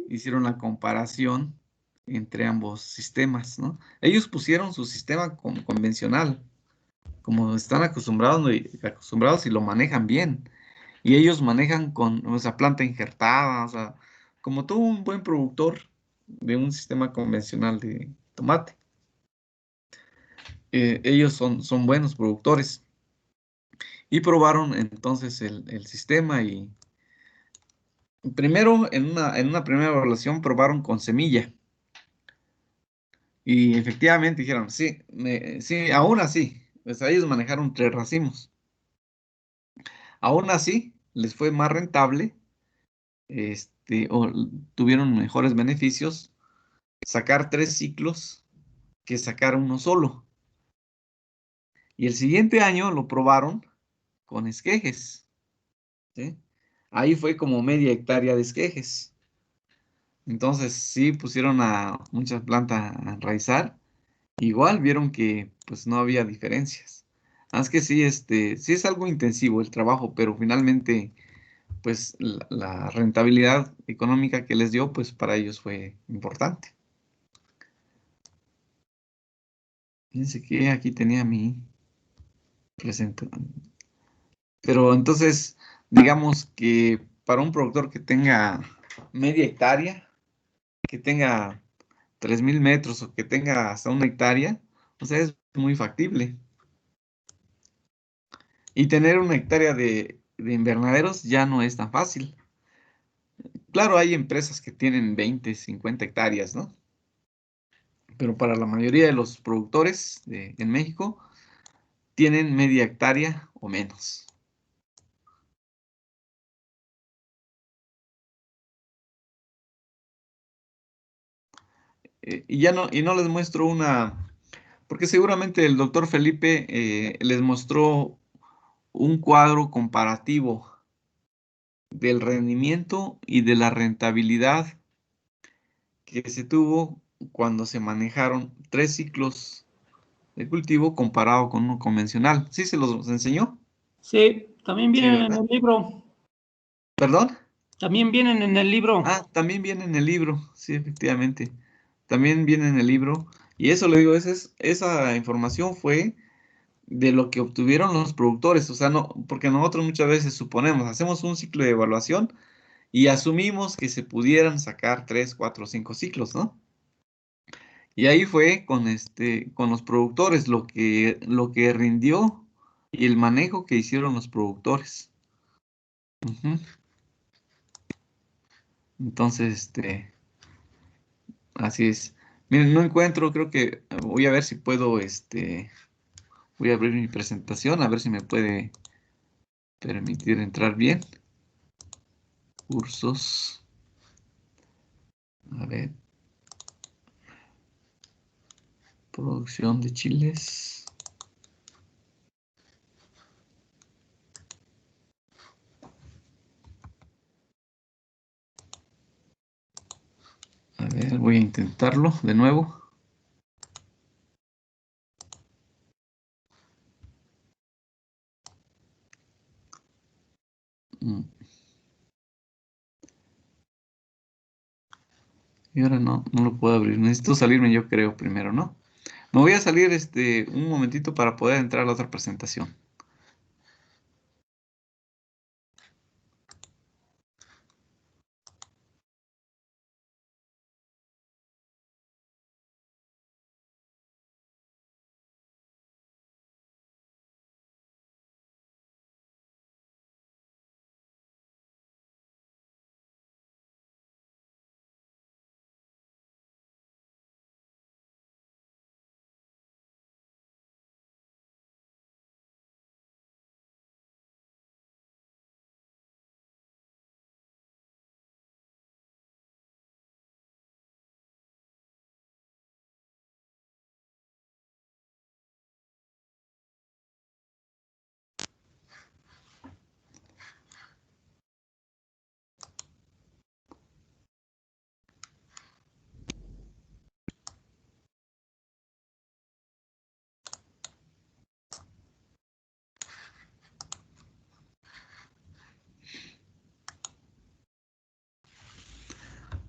[SPEAKER 1] hicieron la comparación entre ambos sistemas, ¿no? Ellos pusieron su sistema convencional, como están acostumbrados y lo manejan bien. Y ellos manejan con, o sea, planta injertada, o sea, como todo un buen productor de un sistema convencional de tomate. Ellos son buenos productores y probaron entonces el sistema y primero en una primera evaluación probaron con semilla y efectivamente dijeron, sí, sí, aún así, pues ellos manejaron 3 racimos. Aún así, les fue más rentable, o tuvieron mejores beneficios sacar 3 ciclos que sacar uno solo. Y el siguiente año lo probaron con esquejes, ¿sí? Ahí fue como media hectárea de esquejes. Entonces sí pusieron a muchas plantas a enraizar. Igual vieron que pues no había diferencias. Es que sí, sí es algo intensivo el trabajo, pero finalmente pues la rentabilidad económica que les dio pues para ellos fue importante. Fíjense que aquí tenía mi presentación. Pero entonces, digamos que para un productor que tenga media hectárea, que tenga 3.000 metros o que tenga hasta una hectárea, o sea, es muy factible. Y tener una hectárea de invernaderos ya no es tan fácil. Claro, hay empresas que tienen 20, 50 hectáreas, ¿no? Pero para la mayoría de los productores en México, tienen media hectárea o menos. y no les muestro una, porque seguramente el doctor Felipe les mostró un cuadro comparativo del rendimiento y de la rentabilidad que se tuvo cuando se manejaron 3 ciclos de cultivo comparado con uno convencional. ¿Sí se los enseñó?
[SPEAKER 4] Sí, también
[SPEAKER 1] Sí,
[SPEAKER 4] vienen en
[SPEAKER 1] ¿verdad?
[SPEAKER 4] el libro.
[SPEAKER 1] ¿Perdón?
[SPEAKER 4] También vienen en el libro.
[SPEAKER 1] Ah, también viene en el libro, sí, efectivamente. También viene en el libro. Y eso le digo, esa información fue de lo que obtuvieron los productores. O sea, no, porque nosotros muchas veces suponemos, hacemos un ciclo de evaluación y asumimos que se pudieran sacar 3, 4, 5 ciclos, ¿no? Y ahí fue con los productores lo que rindió y el manejo que hicieron los productores. Ujú. Entonces, así es. Miren, no encuentro, creo que voy a ver si puedo, voy a abrir mi presentación, a ver si me puede permitir entrar bien. Cursos, a ver, producción de chiles. A ver, voy a intentarlo de nuevo. Mm, Y ahora no lo puedo abrir. Necesito salirme yo creo primero, ¿no? Me voy a salir un momentito para poder entrar a la otra presentación.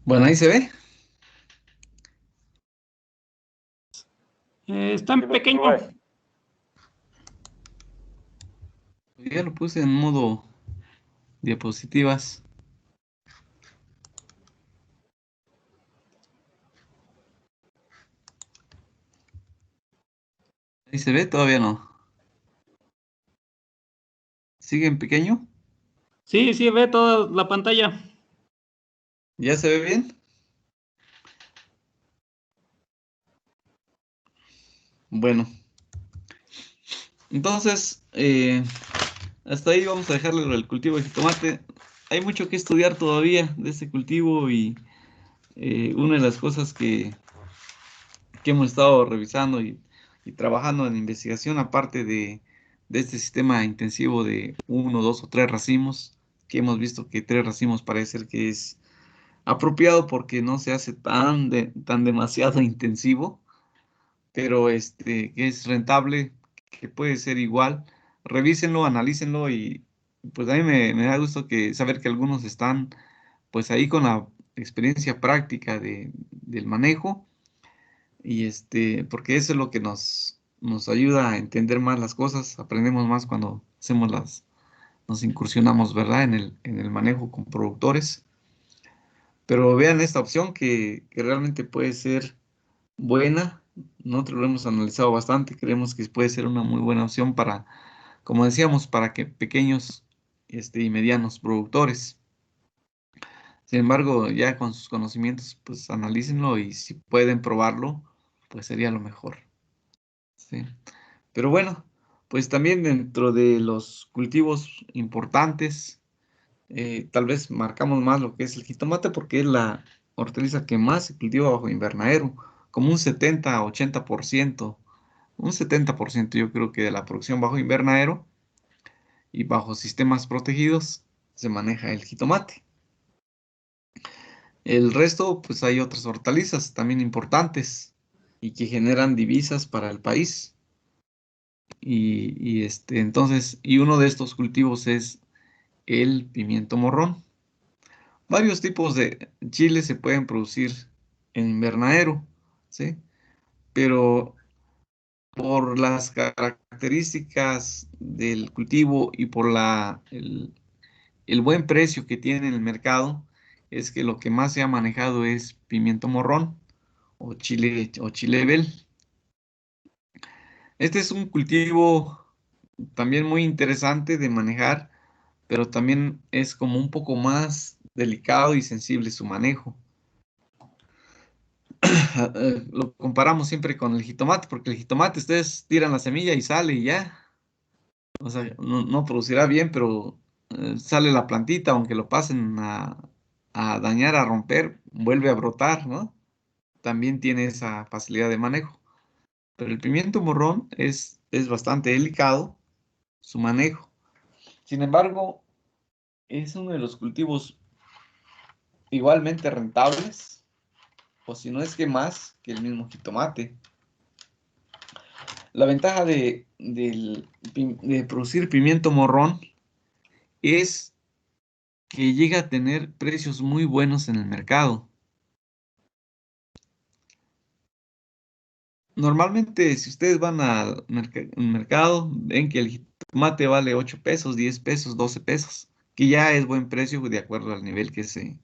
[SPEAKER 1] Bueno, ahí se ve.
[SPEAKER 4] Está en pequeño.
[SPEAKER 1] Ya lo puse en modo diapositivas. Ahí se ve, todavía no. ¿Sigue en pequeño?
[SPEAKER 4] Sí, sí, ve toda la pantalla.
[SPEAKER 1] ¿Ya se ve bien? Bueno, entonces, hasta ahí vamos a dejarle el cultivo de jitomate. Hay mucho que estudiar todavía de este cultivo y una de las cosas que hemos estado revisando y trabajando en investigación, aparte de este sistema intensivo de 1, 2 o 3 racimos, que hemos visto que 3 racimos parece ser que es apropiado porque no se hace tan demasiado intensivo, pero que es rentable, que puede ser igual. Revísenlo, analícenlo y pues a mí me da gusto saber que algunos están pues ahí con la experiencia práctica del manejo y porque eso es lo que nos ayuda a entender más las cosas, aprendemos más cuando nos incursionamos, ¿verdad? En el manejo con productores. Pero vean esta opción que realmente puede ser buena. Nosotros lo hemos analizado bastante, creemos que puede ser una muy buena opción para, como decíamos, para que pequeños y medianos productores. Sin embargo, ya con sus conocimientos, pues analícenlo y si pueden probarlo, pues sería lo mejor. Sí. Pero bueno, pues también dentro de los cultivos importantes, tal vez marcamos más lo que es el jitomate porque es hortaliza que más se cultiva bajo invernadero, como un 70-80%, un 70% yo creo que de la producción bajo invernadero y bajo sistemas protegidos se maneja el jitomate. El resto, pues hay otras hortalizas también importantes y que generan divisas para el país. Entonces, y uno de estos cultivos es el pimiento morrón. Varios tipos de chiles se pueden producir en invernadero, ¿sí? Pero por las características del cultivo y por el buen precio que tiene en el mercado, es que lo que más se ha manejado es pimiento morrón o chile bel. Este es un cultivo también muy interesante de manejar, pero también es como un poco más delicado y sensible su manejo. Lo comparamos siempre con el jitomate, porque el jitomate ustedes tiran la semilla y sale y ya. O sea, no producirá bien, pero sale la plantita, aunque lo pasen a dañar, a romper, vuelve a brotar, ¿no? También tiene esa facilidad de manejo. Pero el pimiento morrón es bastante delicado su manejo. Sin embargo, es uno de los cultivos igualmente rentables, o si no es que más que el mismo jitomate. La ventaja de producir pimiento morrón es que llega a tener precios muy buenos en el mercado. Normalmente, si ustedes van al mercado, ven que el jitomate vale 8 pesos, 10 pesos, 12 pesos, que ya es buen precio de acuerdo al nivel que se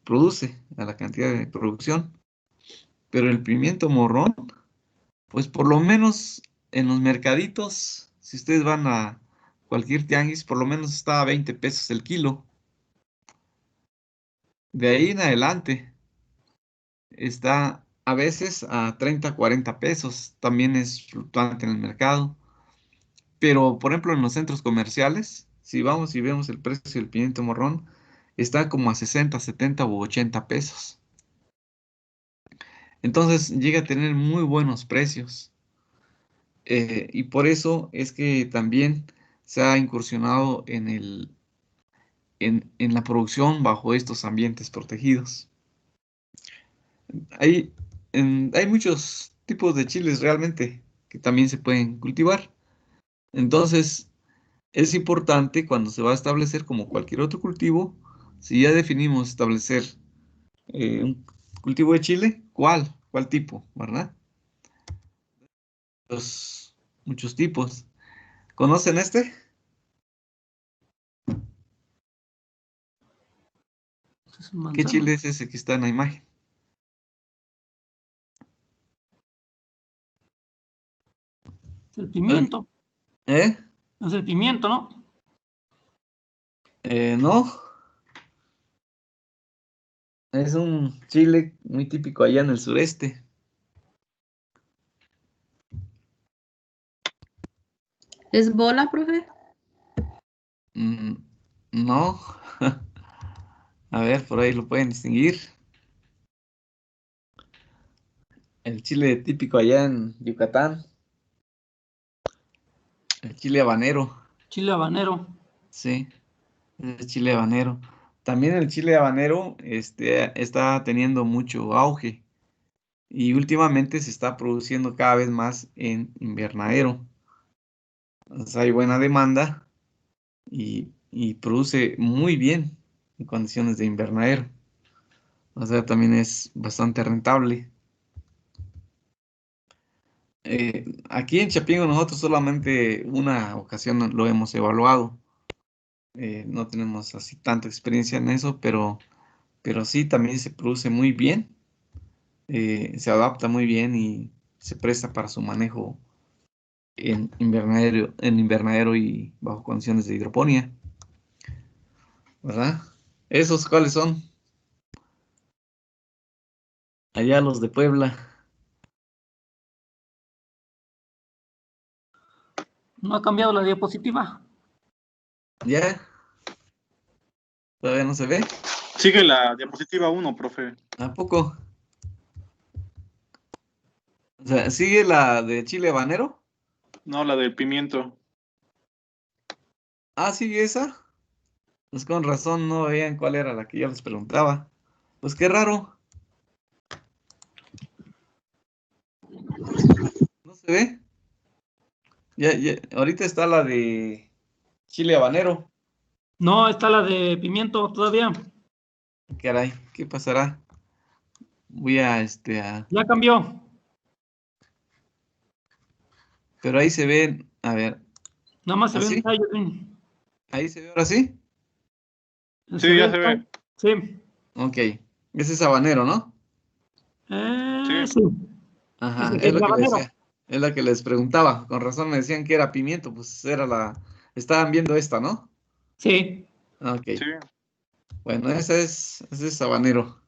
[SPEAKER 1] produce, a la cantidad de producción. Pero el pimiento morrón, pues por lo menos en los mercaditos, si ustedes van a cualquier tianguis, por lo menos está a 20 pesos el kilo. De ahí en adelante está a veces a 30, 40 pesos. También es fluctuante en el mercado. Pero, por ejemplo, en los centros comerciales, si vamos y vemos el precio del pimiento morrón, está como a 60, 70 u 80 pesos. Entonces llega a tener muy buenos precios. Y por eso es que también se ha incursionado en la producción bajo estos ambientes protegidos. Hay, hay muchos tipos de chiles realmente que también se pueden cultivar. Entonces, es importante cuando se va a establecer como cualquier otro cultivo, si ya definimos establecer un cultivo de chile, ¿cuál tipo, verdad? Muchos tipos. ¿Conocen este?
[SPEAKER 4] Es
[SPEAKER 1] ¿Qué
[SPEAKER 4] manzano.
[SPEAKER 1] chile es ese que está en la imagen?
[SPEAKER 4] Es el pimiento.
[SPEAKER 1] ¿Eh?
[SPEAKER 4] Es el pimiento, ¿no?
[SPEAKER 1] No, es un chile muy típico allá en el sureste.
[SPEAKER 5] ¿Es bola, profe?
[SPEAKER 1] Mm, no, a ver, por ahí lo pueden distinguir. El chile típico allá en Yucatán, el chile habanero,
[SPEAKER 4] Chile habanero.
[SPEAKER 1] sí, es chile habanero. También el chile habanero está teniendo mucho auge y últimamente se está produciendo cada vez más en invernadero. O sea, hay buena demanda y produce muy bien en condiciones de invernadero. O sea, también es bastante rentable. Aquí en Chapingo nosotros solamente una ocasión lo hemos evaluado. No tenemos así tanta experiencia en eso, pero sí también se produce muy bien, se adapta muy bien y se presta para su manejo en invernadero y bajo condiciones de hidroponía, ¿verdad? ¿Esos cuáles son? Allá los de Puebla.
[SPEAKER 4] No ha cambiado la diapositiva.
[SPEAKER 1] ¿Ya? ¿Todavía no se ve?
[SPEAKER 6] Sigue la diapositiva 1, profe.
[SPEAKER 1] ¿A poco? O sea, ¿sigue la de chile habanero?
[SPEAKER 6] No, la del pimiento.
[SPEAKER 1] Ah, ¿sigue esa? Pues con razón no veían cuál era la que yo les preguntaba. Pues qué raro. ¿No se ve? Ahorita está la de chile habanero.
[SPEAKER 4] No, está la de pimiento todavía.
[SPEAKER 1] Caray, ¿qué pasará? Voy a
[SPEAKER 4] Ya cambió.
[SPEAKER 1] pero ahí se ven, a ver,
[SPEAKER 4] Nada más se ve un
[SPEAKER 1] ¿así?
[SPEAKER 4] tallo.
[SPEAKER 1] Ahí se ve ahora sí.
[SPEAKER 6] Sí, ya se ve.
[SPEAKER 4] Sí.
[SPEAKER 1] Ok, ese es habanero, ¿no?
[SPEAKER 6] Sí.
[SPEAKER 4] Sí.
[SPEAKER 1] Ajá,
[SPEAKER 4] Ese que
[SPEAKER 1] es
[SPEAKER 4] es
[SPEAKER 1] lo
[SPEAKER 4] el
[SPEAKER 1] que les
[SPEAKER 4] habanero.
[SPEAKER 1] decía. Es la que les preguntaba. Con razón me decían que era pimiento, pues era la. Estaban viendo esta, ¿no?
[SPEAKER 4] Sí.
[SPEAKER 1] Ok.
[SPEAKER 6] Sí.
[SPEAKER 1] Bueno, ese es habanero.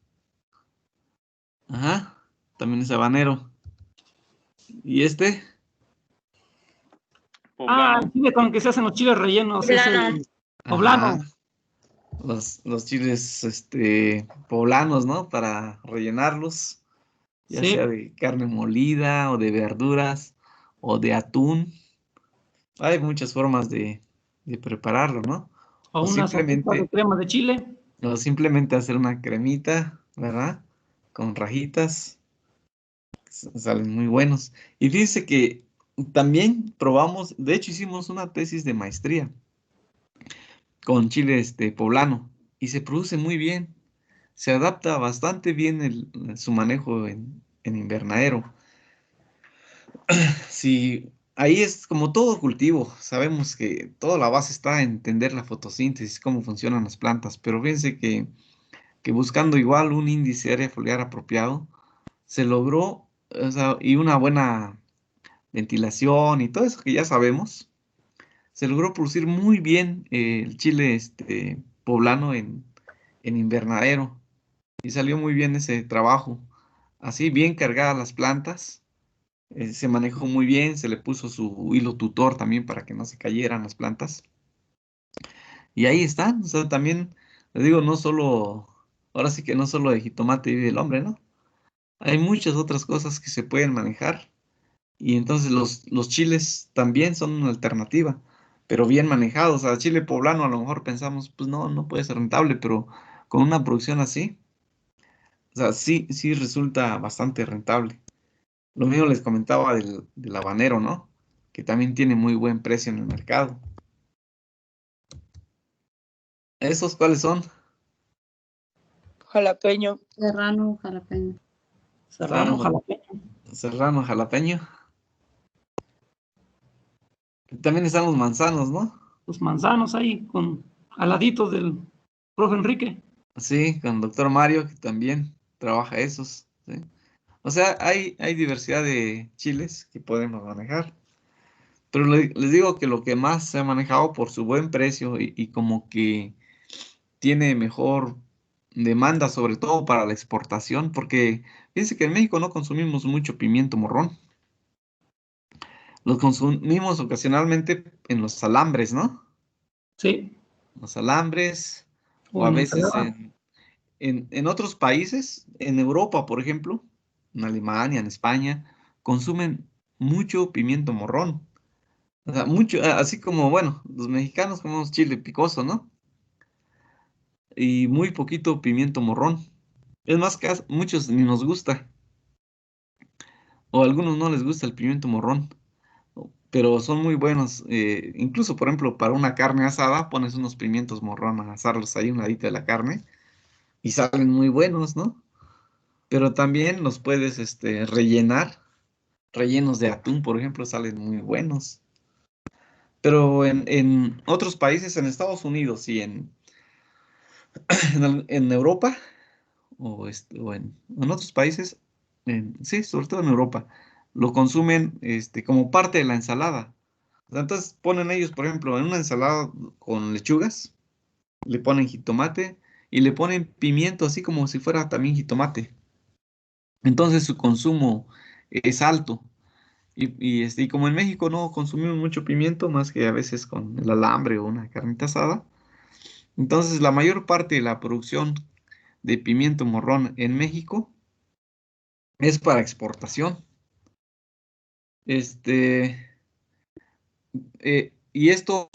[SPEAKER 1] Ajá. También es habanero. ¿Y este?
[SPEAKER 6] Poblano.
[SPEAKER 4] El chile con el que se hacen los chiles rellenos es
[SPEAKER 5] Poblano.
[SPEAKER 4] el
[SPEAKER 1] Ajá.
[SPEAKER 4] poblano.
[SPEAKER 1] Los chiles, poblanos, ¿no? Para rellenarlos, ya
[SPEAKER 4] Sí.
[SPEAKER 1] sea de carne molida o de verduras o de atún. Hay muchas formas de prepararlo, ¿no?
[SPEAKER 4] O
[SPEAKER 1] O
[SPEAKER 4] una sopita de
[SPEAKER 1] simplemente,
[SPEAKER 4] crema de chile.
[SPEAKER 1] o simplemente hacer una cremita, ¿verdad? Con rajitas, salen muy buenos. Y fíjense que también probamos, de hecho hicimos una tesis de maestría con chile poblano y se produce muy bien. Se adapta bastante bien su manejo en invernadero. Sí, ahí es como todo cultivo. Sabemos que toda la base está en entender la fotosíntesis, cómo funcionan las plantas, pero fíjense que buscando igual un índice área foliar apropiado, se logró, o sea, y una buena ventilación y todo eso que ya sabemos, se logró producir muy bien el chile poblano en invernadero y salió muy bien ese trabajo. Así, bien cargadas las plantas, se manejó muy bien, se le puso su hilo tutor también para que no se cayeran las plantas. Y ahí están, o sea, también, les digo, no solo, ahora sí que no solo de jitomate vive el hombre, ¿no? Hay muchas otras cosas que se pueden manejar y entonces los chiles también son una alternativa, pero bien manejados. O sea, chile poblano a lo mejor pensamos, pues no, no puede ser rentable, pero con una producción así, o sea, sí, sí resulta bastante rentable. Lo mismo les comentaba del habanero, ¿no? Que también tiene muy buen precio en el mercado. ¿Esos cuáles son?
[SPEAKER 7] Jalapeño.
[SPEAKER 5] Serrano, jalapeño.
[SPEAKER 4] Serrano,
[SPEAKER 1] Serrano,
[SPEAKER 4] jalapeño.
[SPEAKER 1] serrano, jalapeño. También están los manzanos, ¿no?
[SPEAKER 4] Los manzanos ahí con aladitos del profe Enrique.
[SPEAKER 1] Sí, con el doctor Mario, que también trabaja esos, ¿sí? O sea, hay diversidad de chiles que podemos manejar. Pero les digo que lo que más se ha manejado por su buen precio y como que tiene mejor demanda, sobre todo para la exportación, porque fíjense que en México no consumimos mucho pimiento morrón. Lo consumimos ocasionalmente en los alambres, ¿no?
[SPEAKER 4] Sí.
[SPEAKER 1] Los alambres, o
[SPEAKER 4] O
[SPEAKER 1] a
[SPEAKER 4] en
[SPEAKER 1] veces
[SPEAKER 4] ensalada.
[SPEAKER 1] en otros países, en Europa, por ejemplo, en Alemania, en España, consumen mucho pimiento morrón. O sea, mucho, así como, bueno, los mexicanos comemos chile picoso, ¿no? Y muy poquito pimiento morrón. Es más que a muchos ni nos gusta, o a algunos no les gusta el pimiento morrón, pero son muy buenos. Incluso, por ejemplo, para una carne asada, pones unos pimientos morrón a asarlos ahí un ladito de la carne y salen muy buenos, ¿no? Pero también los puedes rellenar. Rellenos de atún, por ejemplo, salen muy buenos. Pero en otros países, en Estados Unidos y en Europa, o en otros países, sí, sobre todo en Europa, lo consumen como parte de la ensalada. O sea, entonces ponen ellos, por ejemplo, en una ensalada con lechugas, le ponen jitomate y le ponen pimiento, así como si fuera también jitomate. Entonces su consumo es alto. Y como en México no consumimos mucho pimiento, más que a veces con el alambre o una carnita asada, entonces la mayor parte de la producción de pimiento morrón en México es para exportación. Y esto,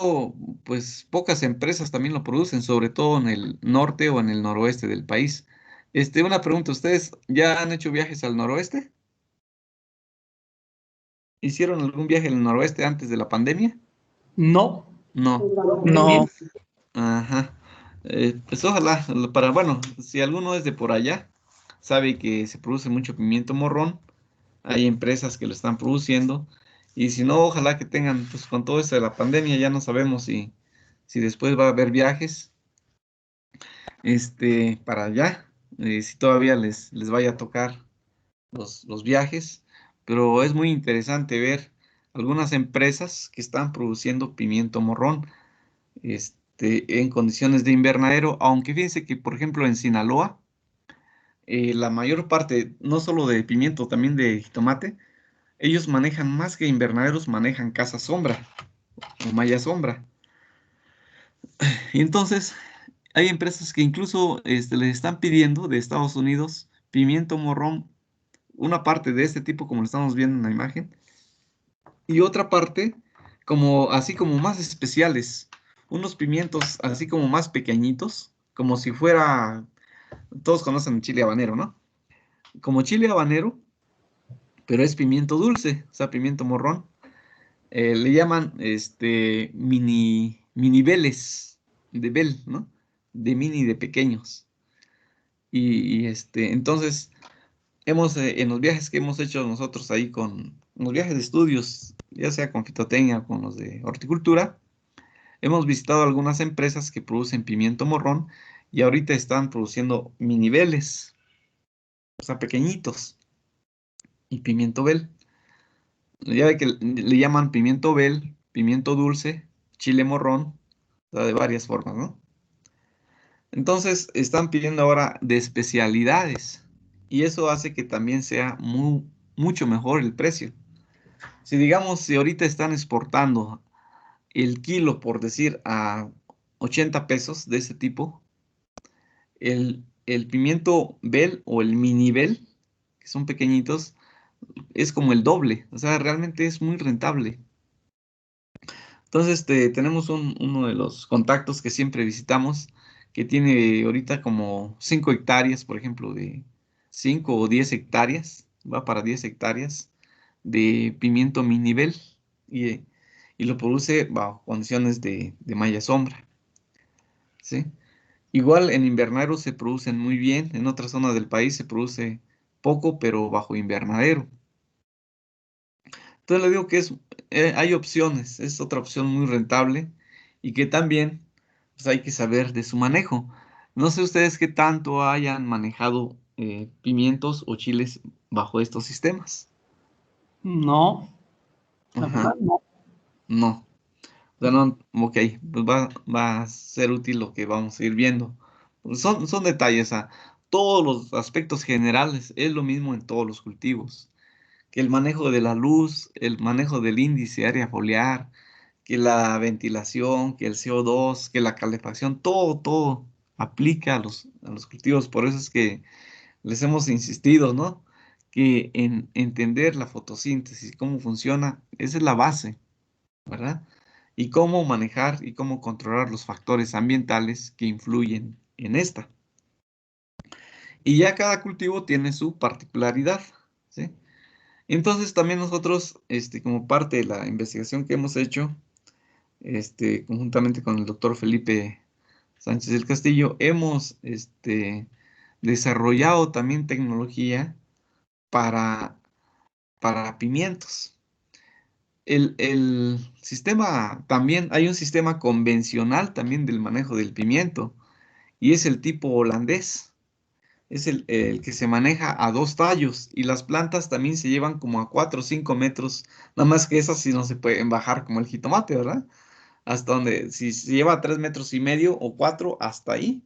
[SPEAKER 1] pues pocas empresas también lo producen, sobre todo en el norte o en el noroeste del país. Una pregunta, ¿ustedes ya han hecho viajes al noroeste? ¿Hicieron algún viaje al noroeste antes de la pandemia?
[SPEAKER 4] No,
[SPEAKER 1] No.
[SPEAKER 3] No,
[SPEAKER 1] Ajá. Pues ojalá, bueno, si alguno es de por allá, sabe que se produce mucho pimiento morrón, hay empresas que lo están produciendo, y si no, ojalá que tengan, pues con todo esto de la pandemia, ya no sabemos si después va a haber viajes, para allá, si todavía les vaya a tocar los viajes, pero es muy interesante ver algunas empresas que están produciendo pimiento morrón, en condiciones de invernadero, aunque fíjense que, por ejemplo, en Sinaloa, la mayor parte, no solo de pimiento, también de jitomate, ellos manejan más que invernaderos, manejan casa sombra o malla sombra. Y entonces, hay empresas que incluso les están pidiendo de Estados Unidos pimiento morrón, una parte de este tipo, como lo estamos viendo en la imagen, y otra parte, así como más especiales, unos pimientos así como más pequeñitos, como si fuera, todos conocen el chile habanero, ¿no? Como chile habanero, pero es pimiento dulce, o sea, pimiento morrón. Le llaman mini beles, de bel, ¿no? De mini, de pequeños. Entonces, en los viajes que hemos hecho nosotros ahí con los viajes de estudios, ya sea con fitotecnia o con los de horticultura, hemos visitado algunas empresas que producen pimiento morrón y ahorita están produciendo minibeles, o sea, pequeñitos, y pimiento bel. Ya ve que le llaman pimiento bel, pimiento dulce, chile morrón, o sea, de varias formas, ¿no? Entonces, están pidiendo ahora de especialidades y eso hace que también sea mucho mejor el precio. Si ahorita están exportando el kilo, por decir, a 80 pesos de ese tipo, el pimiento bel o el mini bel, que son pequeñitos, es como el doble, o sea, realmente es muy rentable. Entonces, tenemos uno de los contactos que siempre visitamos, que tiene ahorita como 5 hectáreas, por ejemplo, de 5 o 10 hectáreas, va para 10 hectáreas de pimiento mini bel y, y lo produce bajo condiciones de malla sombra, ¿sí? Igual en invernadero se producen muy bien, en otras zonas del país se produce poco, pero bajo invernadero. Entonces le digo que hay opciones, es otra opción muy rentable y que también pues, hay que saber de su manejo. No sé ustedes qué tanto hayan manejado pimientos o chiles bajo estos sistemas.
[SPEAKER 4] no, la verdad
[SPEAKER 1] Ajá,
[SPEAKER 4] no.
[SPEAKER 1] no. O sea, no, ok, pues va a ser útil lo que vamos a ir viendo. Pues son detalles, todos los aspectos generales es lo mismo en todos los cultivos. Que el manejo de la luz, el manejo del índice área foliar, que la ventilación, que el CO2, que la calefacción, todo aplica a los cultivos. Por eso es que les hemos insistido, ¿no? Que en entender la fotosíntesis, cómo funciona, esa es la base, ¿verdad? Y cómo manejar y cómo controlar los factores ambientales que influyen en esta. Y ya cada cultivo tiene su particularidad, ¿sí? Entonces también nosotros, como parte de la investigación que hemos hecho, conjuntamente con el doctor Felipe Sánchez del Castillo, hemos, desarrollado también tecnología para, para pimientos. El sistema también, hay un sistema convencional también del manejo del pimiento y es el tipo holandés. Es el que se maneja a 2 tallos y las plantas también se llevan como a 4 o 5 metros, nada más que esas sí no se pueden bajar como el jitomate, ¿verdad? Hasta donde, si se lleva a 3,5 metros o 4, hasta ahí,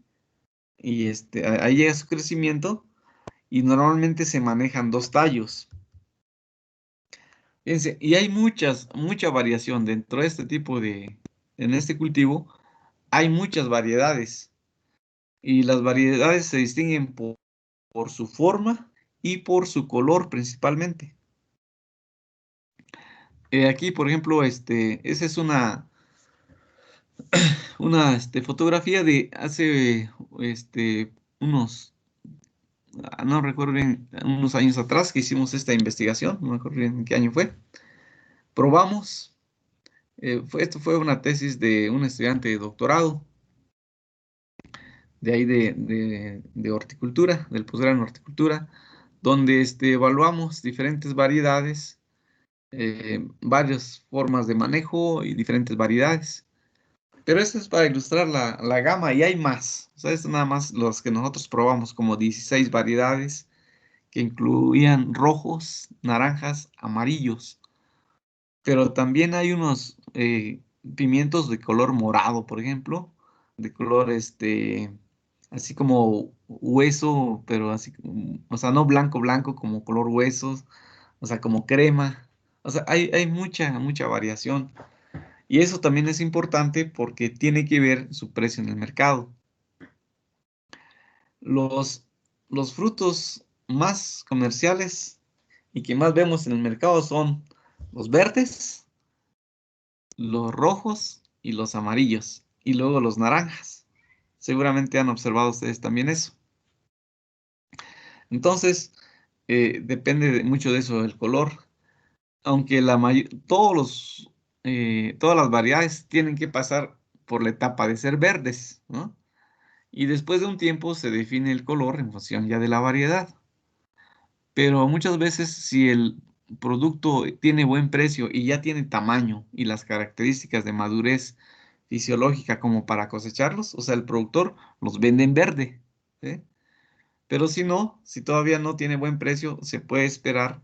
[SPEAKER 1] y ahí llega su crecimiento y normalmente se manejan 2 tallos. Fíjense, y hay mucha variación dentro de en este cultivo, hay muchas variedades. Y las variedades se distinguen por su forma y por su color principalmente. Aquí, por ejemplo, esa es una fotografía de hace unos, no recuerdo bien, unos años atrás que hicimos esta investigación, no recuerdo bien en qué año fue. Probamos, esto fue una tesis de un estudiante de doctorado, de ahí de horticultura, del posgrado en horticultura, donde evaluamos diferentes variedades, varias formas de manejo y diferentes variedades. Pero esto es para ilustrar la gama y hay más. O sea, esto nada más los que nosotros probamos como 16 variedades que incluían rojos, naranjas, amarillos. Pero también hay unos pimientos de color morado, por ejemplo, de color así como hueso, pero así, o sea, no blanco, blanco, como color huesos, o sea, como crema. O sea, hay mucha variación. Y eso también es importante porque tiene que ver su precio en el mercado. Los, los frutos más comerciales y que más vemos en el mercado son los verdes, los rojos y los amarillos. Y luego los naranjas. Seguramente han observado ustedes también eso. Entonces, depende mucho de eso, el color. Aunque todas las variedades tienen que pasar por la etapa de ser verdes, ¿no? Y después de un tiempo se define el color en función ya de la variedad. Pero muchas veces si el producto tiene buen precio y ya tiene tamaño y las características de madurez fisiológica como para cosecharlos, o sea, el productor los vende en verde, ¿sí? Pero si no, si todavía no tiene buen precio, se puede esperar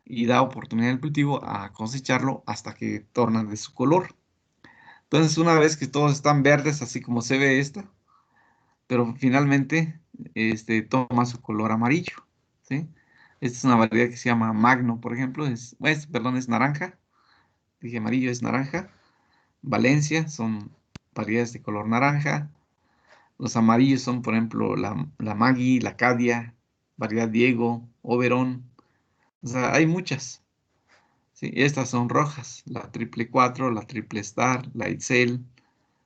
[SPEAKER 1] y da oportunidad al cultivo a cosecharlo hasta que tornan de su color. Entonces, una vez que todos están verdes, así como se ve esta, pero finalmente toma su color amarillo, ¿sí? Esta es una variedad que se llama Magno, por ejemplo, perdón, es naranja, dije amarillo, es naranja. Valencia son variedades de color naranja. Los amarillos son, por ejemplo, la Maggi, la Cadia, variedad Diego, Oberon. O sea, hay muchas, ¿sí? Estas son rojas, la triple 4, la triple Star, la Itzel,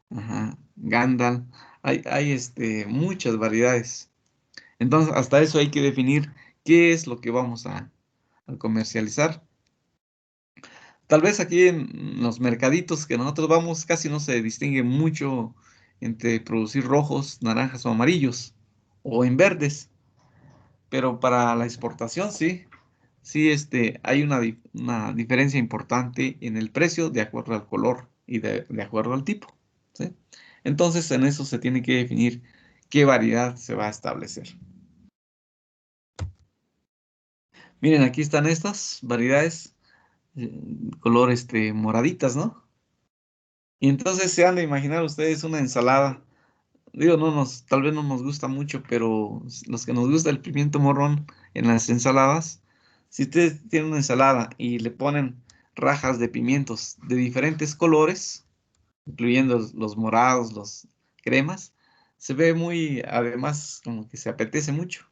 [SPEAKER 1] ajá, Gandal. Hay muchas variedades. Entonces, hasta eso hay que definir qué es lo que vamos a comercializar. Tal vez aquí en los mercaditos que nosotros vamos casi no se distingue mucho entre producir rojos, naranjas o amarillos, o en verdes, pero para la exportación sí, sí hay una diferencia importante en el precio de acuerdo al color y de acuerdo al tipo, ¿sí? Entonces en eso se tiene que definir qué variedad se va a establecer. Miren, aquí están estas variedades, color moraditas, ¿no? Y entonces se han de imaginar ustedes una ensalada. Digo, tal vez no nos gusta mucho, pero los que nos gusta el pimiento morrón en las ensaladas, si ustedes tienen una ensalada y le ponen rajas de pimientos de diferentes colores, incluyendo los morados, los cremas, se ve muy, además, como que se apetece mucho.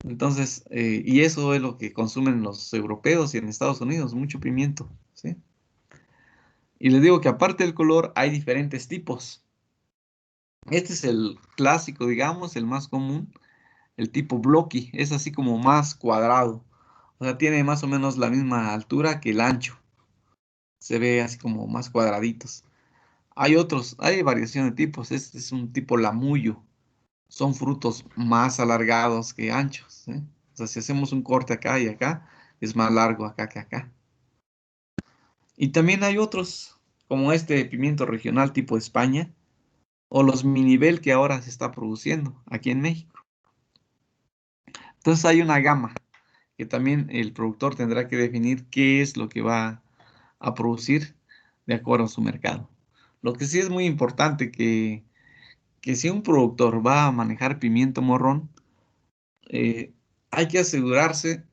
[SPEAKER 1] Entonces, y eso es lo que consumen los europeos y en Estados Unidos, mucho pimiento, ¿sí? Y les digo que aparte del color hay diferentes tipos. Este es el clásico, digamos, el más común, el tipo blocky, es así como más cuadrado. O sea, tiene más o menos la misma altura que el ancho. Se ve así como más cuadraditos. Hay otros, hay variación de tipos. Este es un tipo lamuyo. Son frutos más alargados que anchos, ¿eh? O sea, si hacemos un corte acá y acá, es más largo acá que acá. Y también hay otros, como este pimiento regional tipo España, o los minibel que ahora se está produciendo aquí en México. Entonces hay una gama que también el productor tendrá que definir qué es lo que va a producir de acuerdo a su mercado. Lo que sí es muy importante que si un productor va a manejar pimiento morrón, eh, hay que asegurarse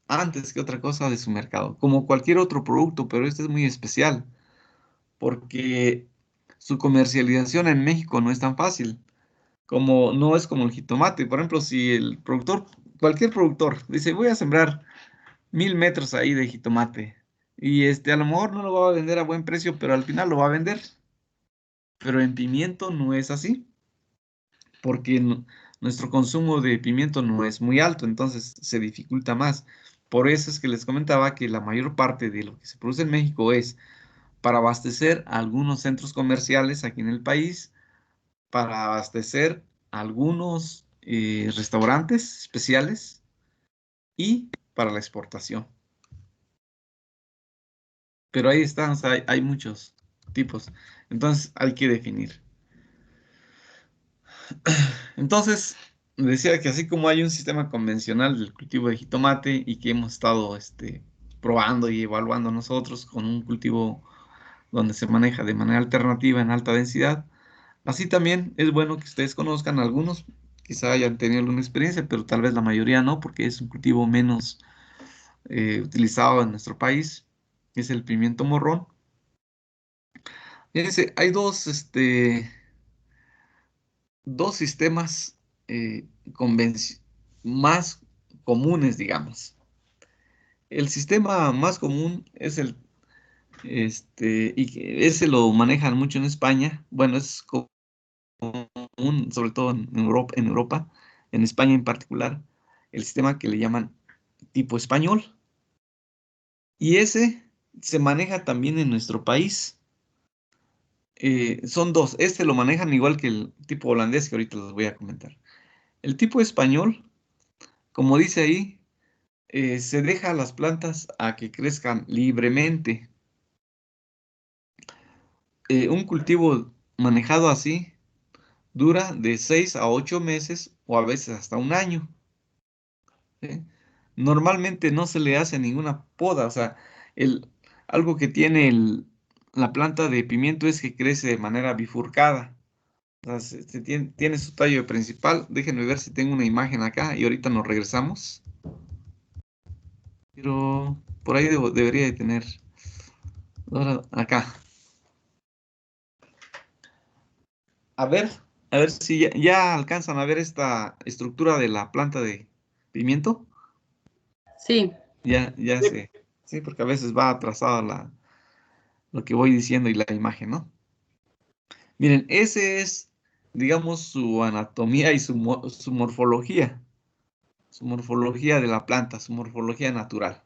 [SPEAKER 1] antes que otra cosa de su mercado, como cualquier otro producto, pero este es muy especial porque su comercialización en México no es tan fácil. como no es como el jitomate. Por ejemplo, si el productor, cualquier productor, dice, voy a sembrar 1000 metros ahí de jitomate. Y a lo mejor no lo va a vender a buen precio, pero al final lo va a vender. Pero en pimiento no es así, porque nuestro consumo de pimiento no es muy alto, entonces se dificulta más. Por eso es que les comentaba que la mayor parte de lo que se produce en México es para abastecer algunos centros comerciales aquí en el país, para abastecer algunos restaurantes especiales y para la exportación. Pero ahí están, o sea, hay muchos tipos. Entonces hay que definir. Entonces, decía que así como hay un sistema convencional del cultivo de jitomate y que hemos estado probando y evaluando nosotros con un cultivo donde se maneja de manera alternativa en alta densidad, así también es bueno que ustedes conozcan algunos, quizá hayan tenido alguna experiencia, pero tal vez la mayoría no, porque es un cultivo menos utilizado en nuestro país, es el pimiento morrón. Fíjense, hay dos sistemas más comunes, digamos. El sistema más común es y que ese lo manejan mucho en España. Bueno, es común, sobre todo en Europa, en España en particular, el sistema que le llaman tipo español. Y ese se maneja también en nuestro país. Son dos. Lo manejan igual que el tipo holandés que ahorita les voy a comentar. El tipo español, como dice ahí, se deja a las plantas a que crezcan libremente. Un cultivo manejado así dura de 6 a 8 meses o a veces hasta un año. ¿Sí? Normalmente no se le hace ninguna poda, o sea, el, algo que tiene la planta de pimiento es que crece de manera bifurcada. O sea, tiene su tallo principal. Déjenme ver si tengo una imagen acá y ahorita nos regresamos. Pero por ahí debería de tener. Ahora, acá. A ver, a ver si ya alcanzan a ver esta estructura de la planta de pimiento.
[SPEAKER 5] Sí,
[SPEAKER 1] Ya sé. Sí, porque a veces va atrasada lo que voy diciendo y la imagen, ¿no? Miren, ese es, digamos, su anatomía y su morfología. Su morfología de la planta, su morfología natural.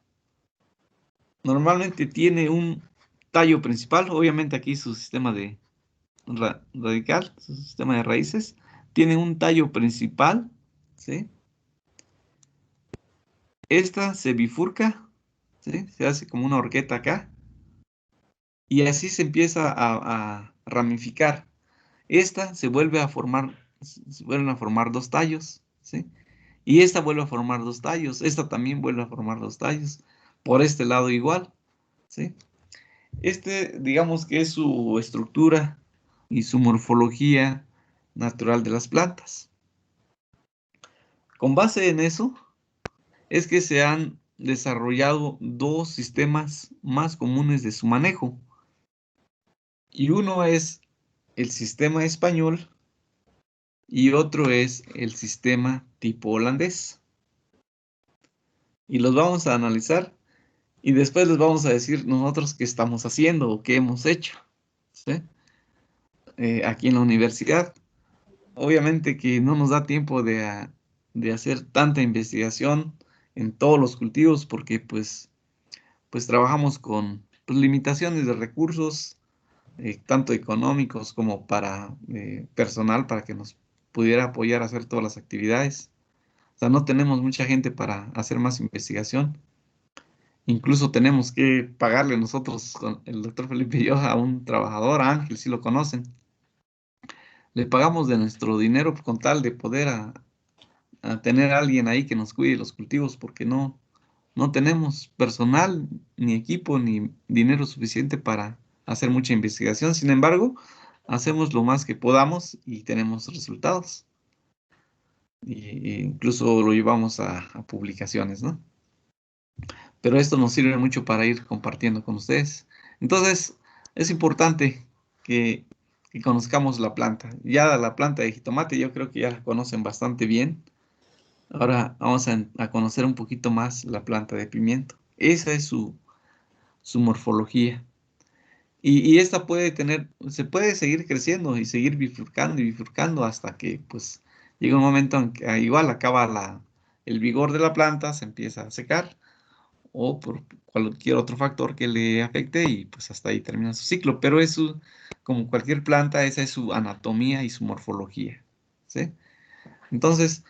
[SPEAKER 1] Normalmente tiene un tallo principal, obviamente aquí su sistema de radical, su sistema de raíces, tiene un tallo principal, ¿sí? Esta se bifurca, ¿sí? Se hace como una horqueta acá, y así se empieza a ramificar. Esta se vuelven a formar dos tallos, ¿sí? Y esta vuelve a formar dos tallos, esta también vuelve a formar dos tallos, por este lado igual, ¿sí? Digamos que es su estructura y su morfología natural de las plantas. Con base en eso, es que se han desarrollado dos sistemas más comunes de su manejo. Y uno es el sistema español y otro es el sistema tipo holandés. Y los vamos a analizar y después les vamos a decir nosotros qué estamos haciendo o qué hemos hecho, ¿sí? Aquí en la universidad. Obviamente que no nos da tiempo de hacer tanta investigación en todos los cultivos porque pues trabajamos con limitaciones de recursos, tanto económicos como para personal, para que nos pudiera apoyar a hacer todas las actividades. O sea, no tenemos mucha gente para hacer más investigación. Incluso tenemos que pagarle nosotros, con el doctor Felipe y yo, a un trabajador, a Ángel, si lo conocen. Le pagamos de nuestro dinero con tal de poder a tener a alguien ahí que nos cuide los cultivos, porque no tenemos personal, ni equipo, ni dinero suficiente para hacer mucha investigación. Sin embargo, hacemos lo más que podamos y tenemos resultados. Y incluso lo llevamos a publicaciones, ¿no? Pero esto nos sirve mucho para ir compartiendo con ustedes. Entonces, es importante que que conozcamos la planta. Ya la planta de jitomate yo creo que ya la conocen bastante bien. Ahora vamos a conocer un poquito más la planta de pimiento. Esa es su morfología. Y esta se puede seguir creciendo y seguir bifurcando hasta que pues llega un momento en que igual acaba el vigor de la planta, se empieza a secar o por cualquier otro factor que le afecte y pues hasta ahí termina su ciclo. Pero eso, como cualquier planta, esa es su anatomía y su morfología. ¿Sí? Entonces,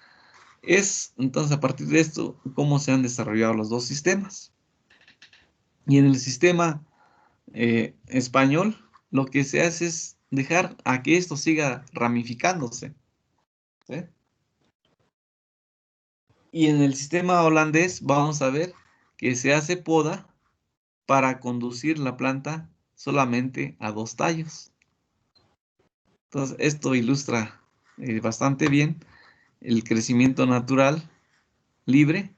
[SPEAKER 1] a partir de esto, cómo se han desarrollado los dos sistemas. Y en el sistema español, lo que se hace es dejar a que esto siga ramificándose. ¿Sí? Y en el sistema holandés vamos a ver que se hace poda para conducir la planta solamente a 2 tallos. Entonces, esto ilustra bastante bien el crecimiento natural libre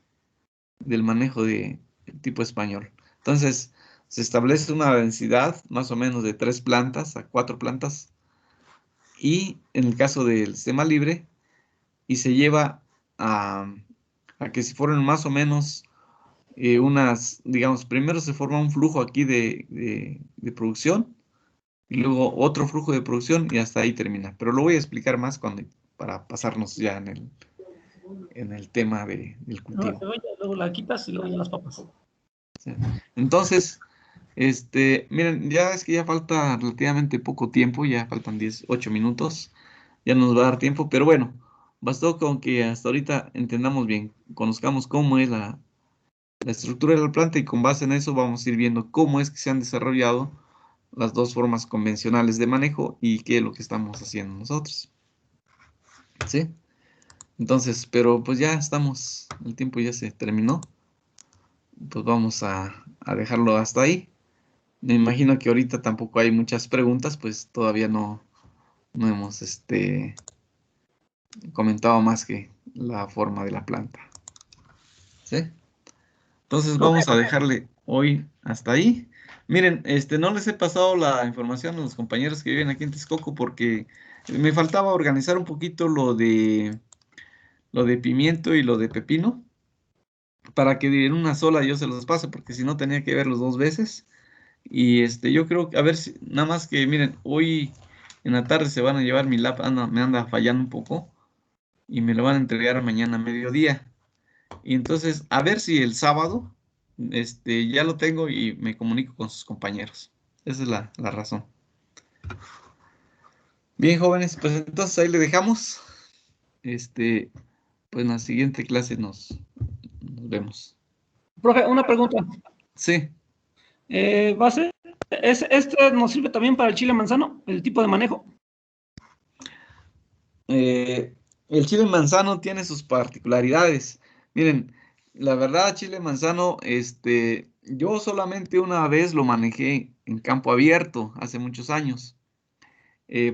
[SPEAKER 1] del manejo de tipo español. Entonces, se establece una densidad más o menos de 3 plantas a 4 plantas y en el caso del sistema libre y se lleva a que si fueron más o menos digamos, primero se forma un flujo aquí de producción y luego otro flujo de producción y hasta ahí termina. Pero lo voy a explicar más para pasarnos ya en el tema del
[SPEAKER 4] No, la
[SPEAKER 1] cultivo.
[SPEAKER 4] cebolla, luego la quitas y luego ya las papas.
[SPEAKER 1] ¿Sí? Entonces, miren, ya es que ya falta relativamente poco tiempo, ya faltan 18 minutos, ya nos va a dar tiempo, pero bueno, bastó con que hasta ahorita entendamos bien, conozcamos cómo es la estructura de la planta y con base en eso vamos a ir viendo cómo es que se han desarrollado las dos formas convencionales de manejo y qué es lo que estamos haciendo nosotros. ¿Sí? Entonces, pero pues ya estamos, el tiempo ya se terminó, pues vamos a dejarlo hasta ahí. Me imagino que ahorita tampoco hay muchas preguntas, pues todavía no hemos comentado más que la forma de la planta. ¿Sí? Entonces vamos a dejarle hoy hasta ahí. Miren, no les he pasado la información a los compañeros que viven aquí en Texcoco porque me faltaba organizar un poquito lo de pimiento y lo de pepino para que en una sola yo se los pase porque si no tenía que verlos 2 veces. Y yo creo que, a ver si, nada más que, miren, hoy en la tarde se van a llevar mi lap, me anda fallando un poco y me lo van a entregar mañana a mediodía. Y entonces, a ver si el sábado, ya lo tengo y me comunico con sus compañeros. Esa es la razón. Bien, jóvenes, pues entonces ahí le dejamos. Pues en la siguiente clase nos vemos.
[SPEAKER 4] Profe, una pregunta.
[SPEAKER 1] Sí.
[SPEAKER 4] ¿Va a ser, este nos sirve también para el chile manzano, el tipo de manejo?
[SPEAKER 1] El chile manzano tiene sus particularidades. Miren, la verdad, chile manzano, yo solamente una vez lo manejé en campo abierto hace muchos años.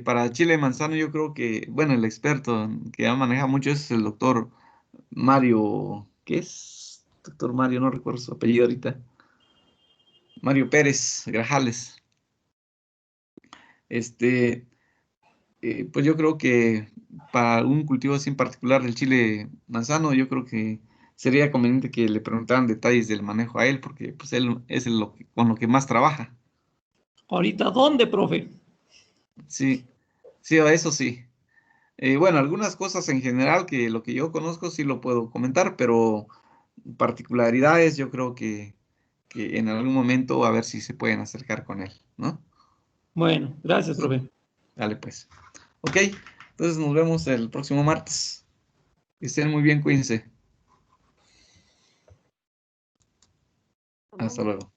[SPEAKER 1] Para chile manzano yo creo que, bueno, el experto que ya maneja mucho es el doctor Mario, ¿qué es? Doctor Mario, no recuerdo su apellido ahorita. Mario Pérez Grajales. Pues yo creo que para un cultivo así en particular del chile manzano, yo creo que sería conveniente que le preguntaran detalles del manejo a él, porque pues él es con lo que más trabaja.
[SPEAKER 4] ¿Ahorita dónde, profe?
[SPEAKER 1] Sí, sí, a eso sí. Bueno, algunas cosas en general que lo que yo conozco sí lo puedo comentar, pero particularidades yo creo que en algún momento a ver si se pueden acercar con él, ¿no?
[SPEAKER 4] Bueno, gracias, profe.
[SPEAKER 1] Dale pues. Ok, entonces nos vemos el próximo martes. Que estén muy bien, cuídense. Hasta luego.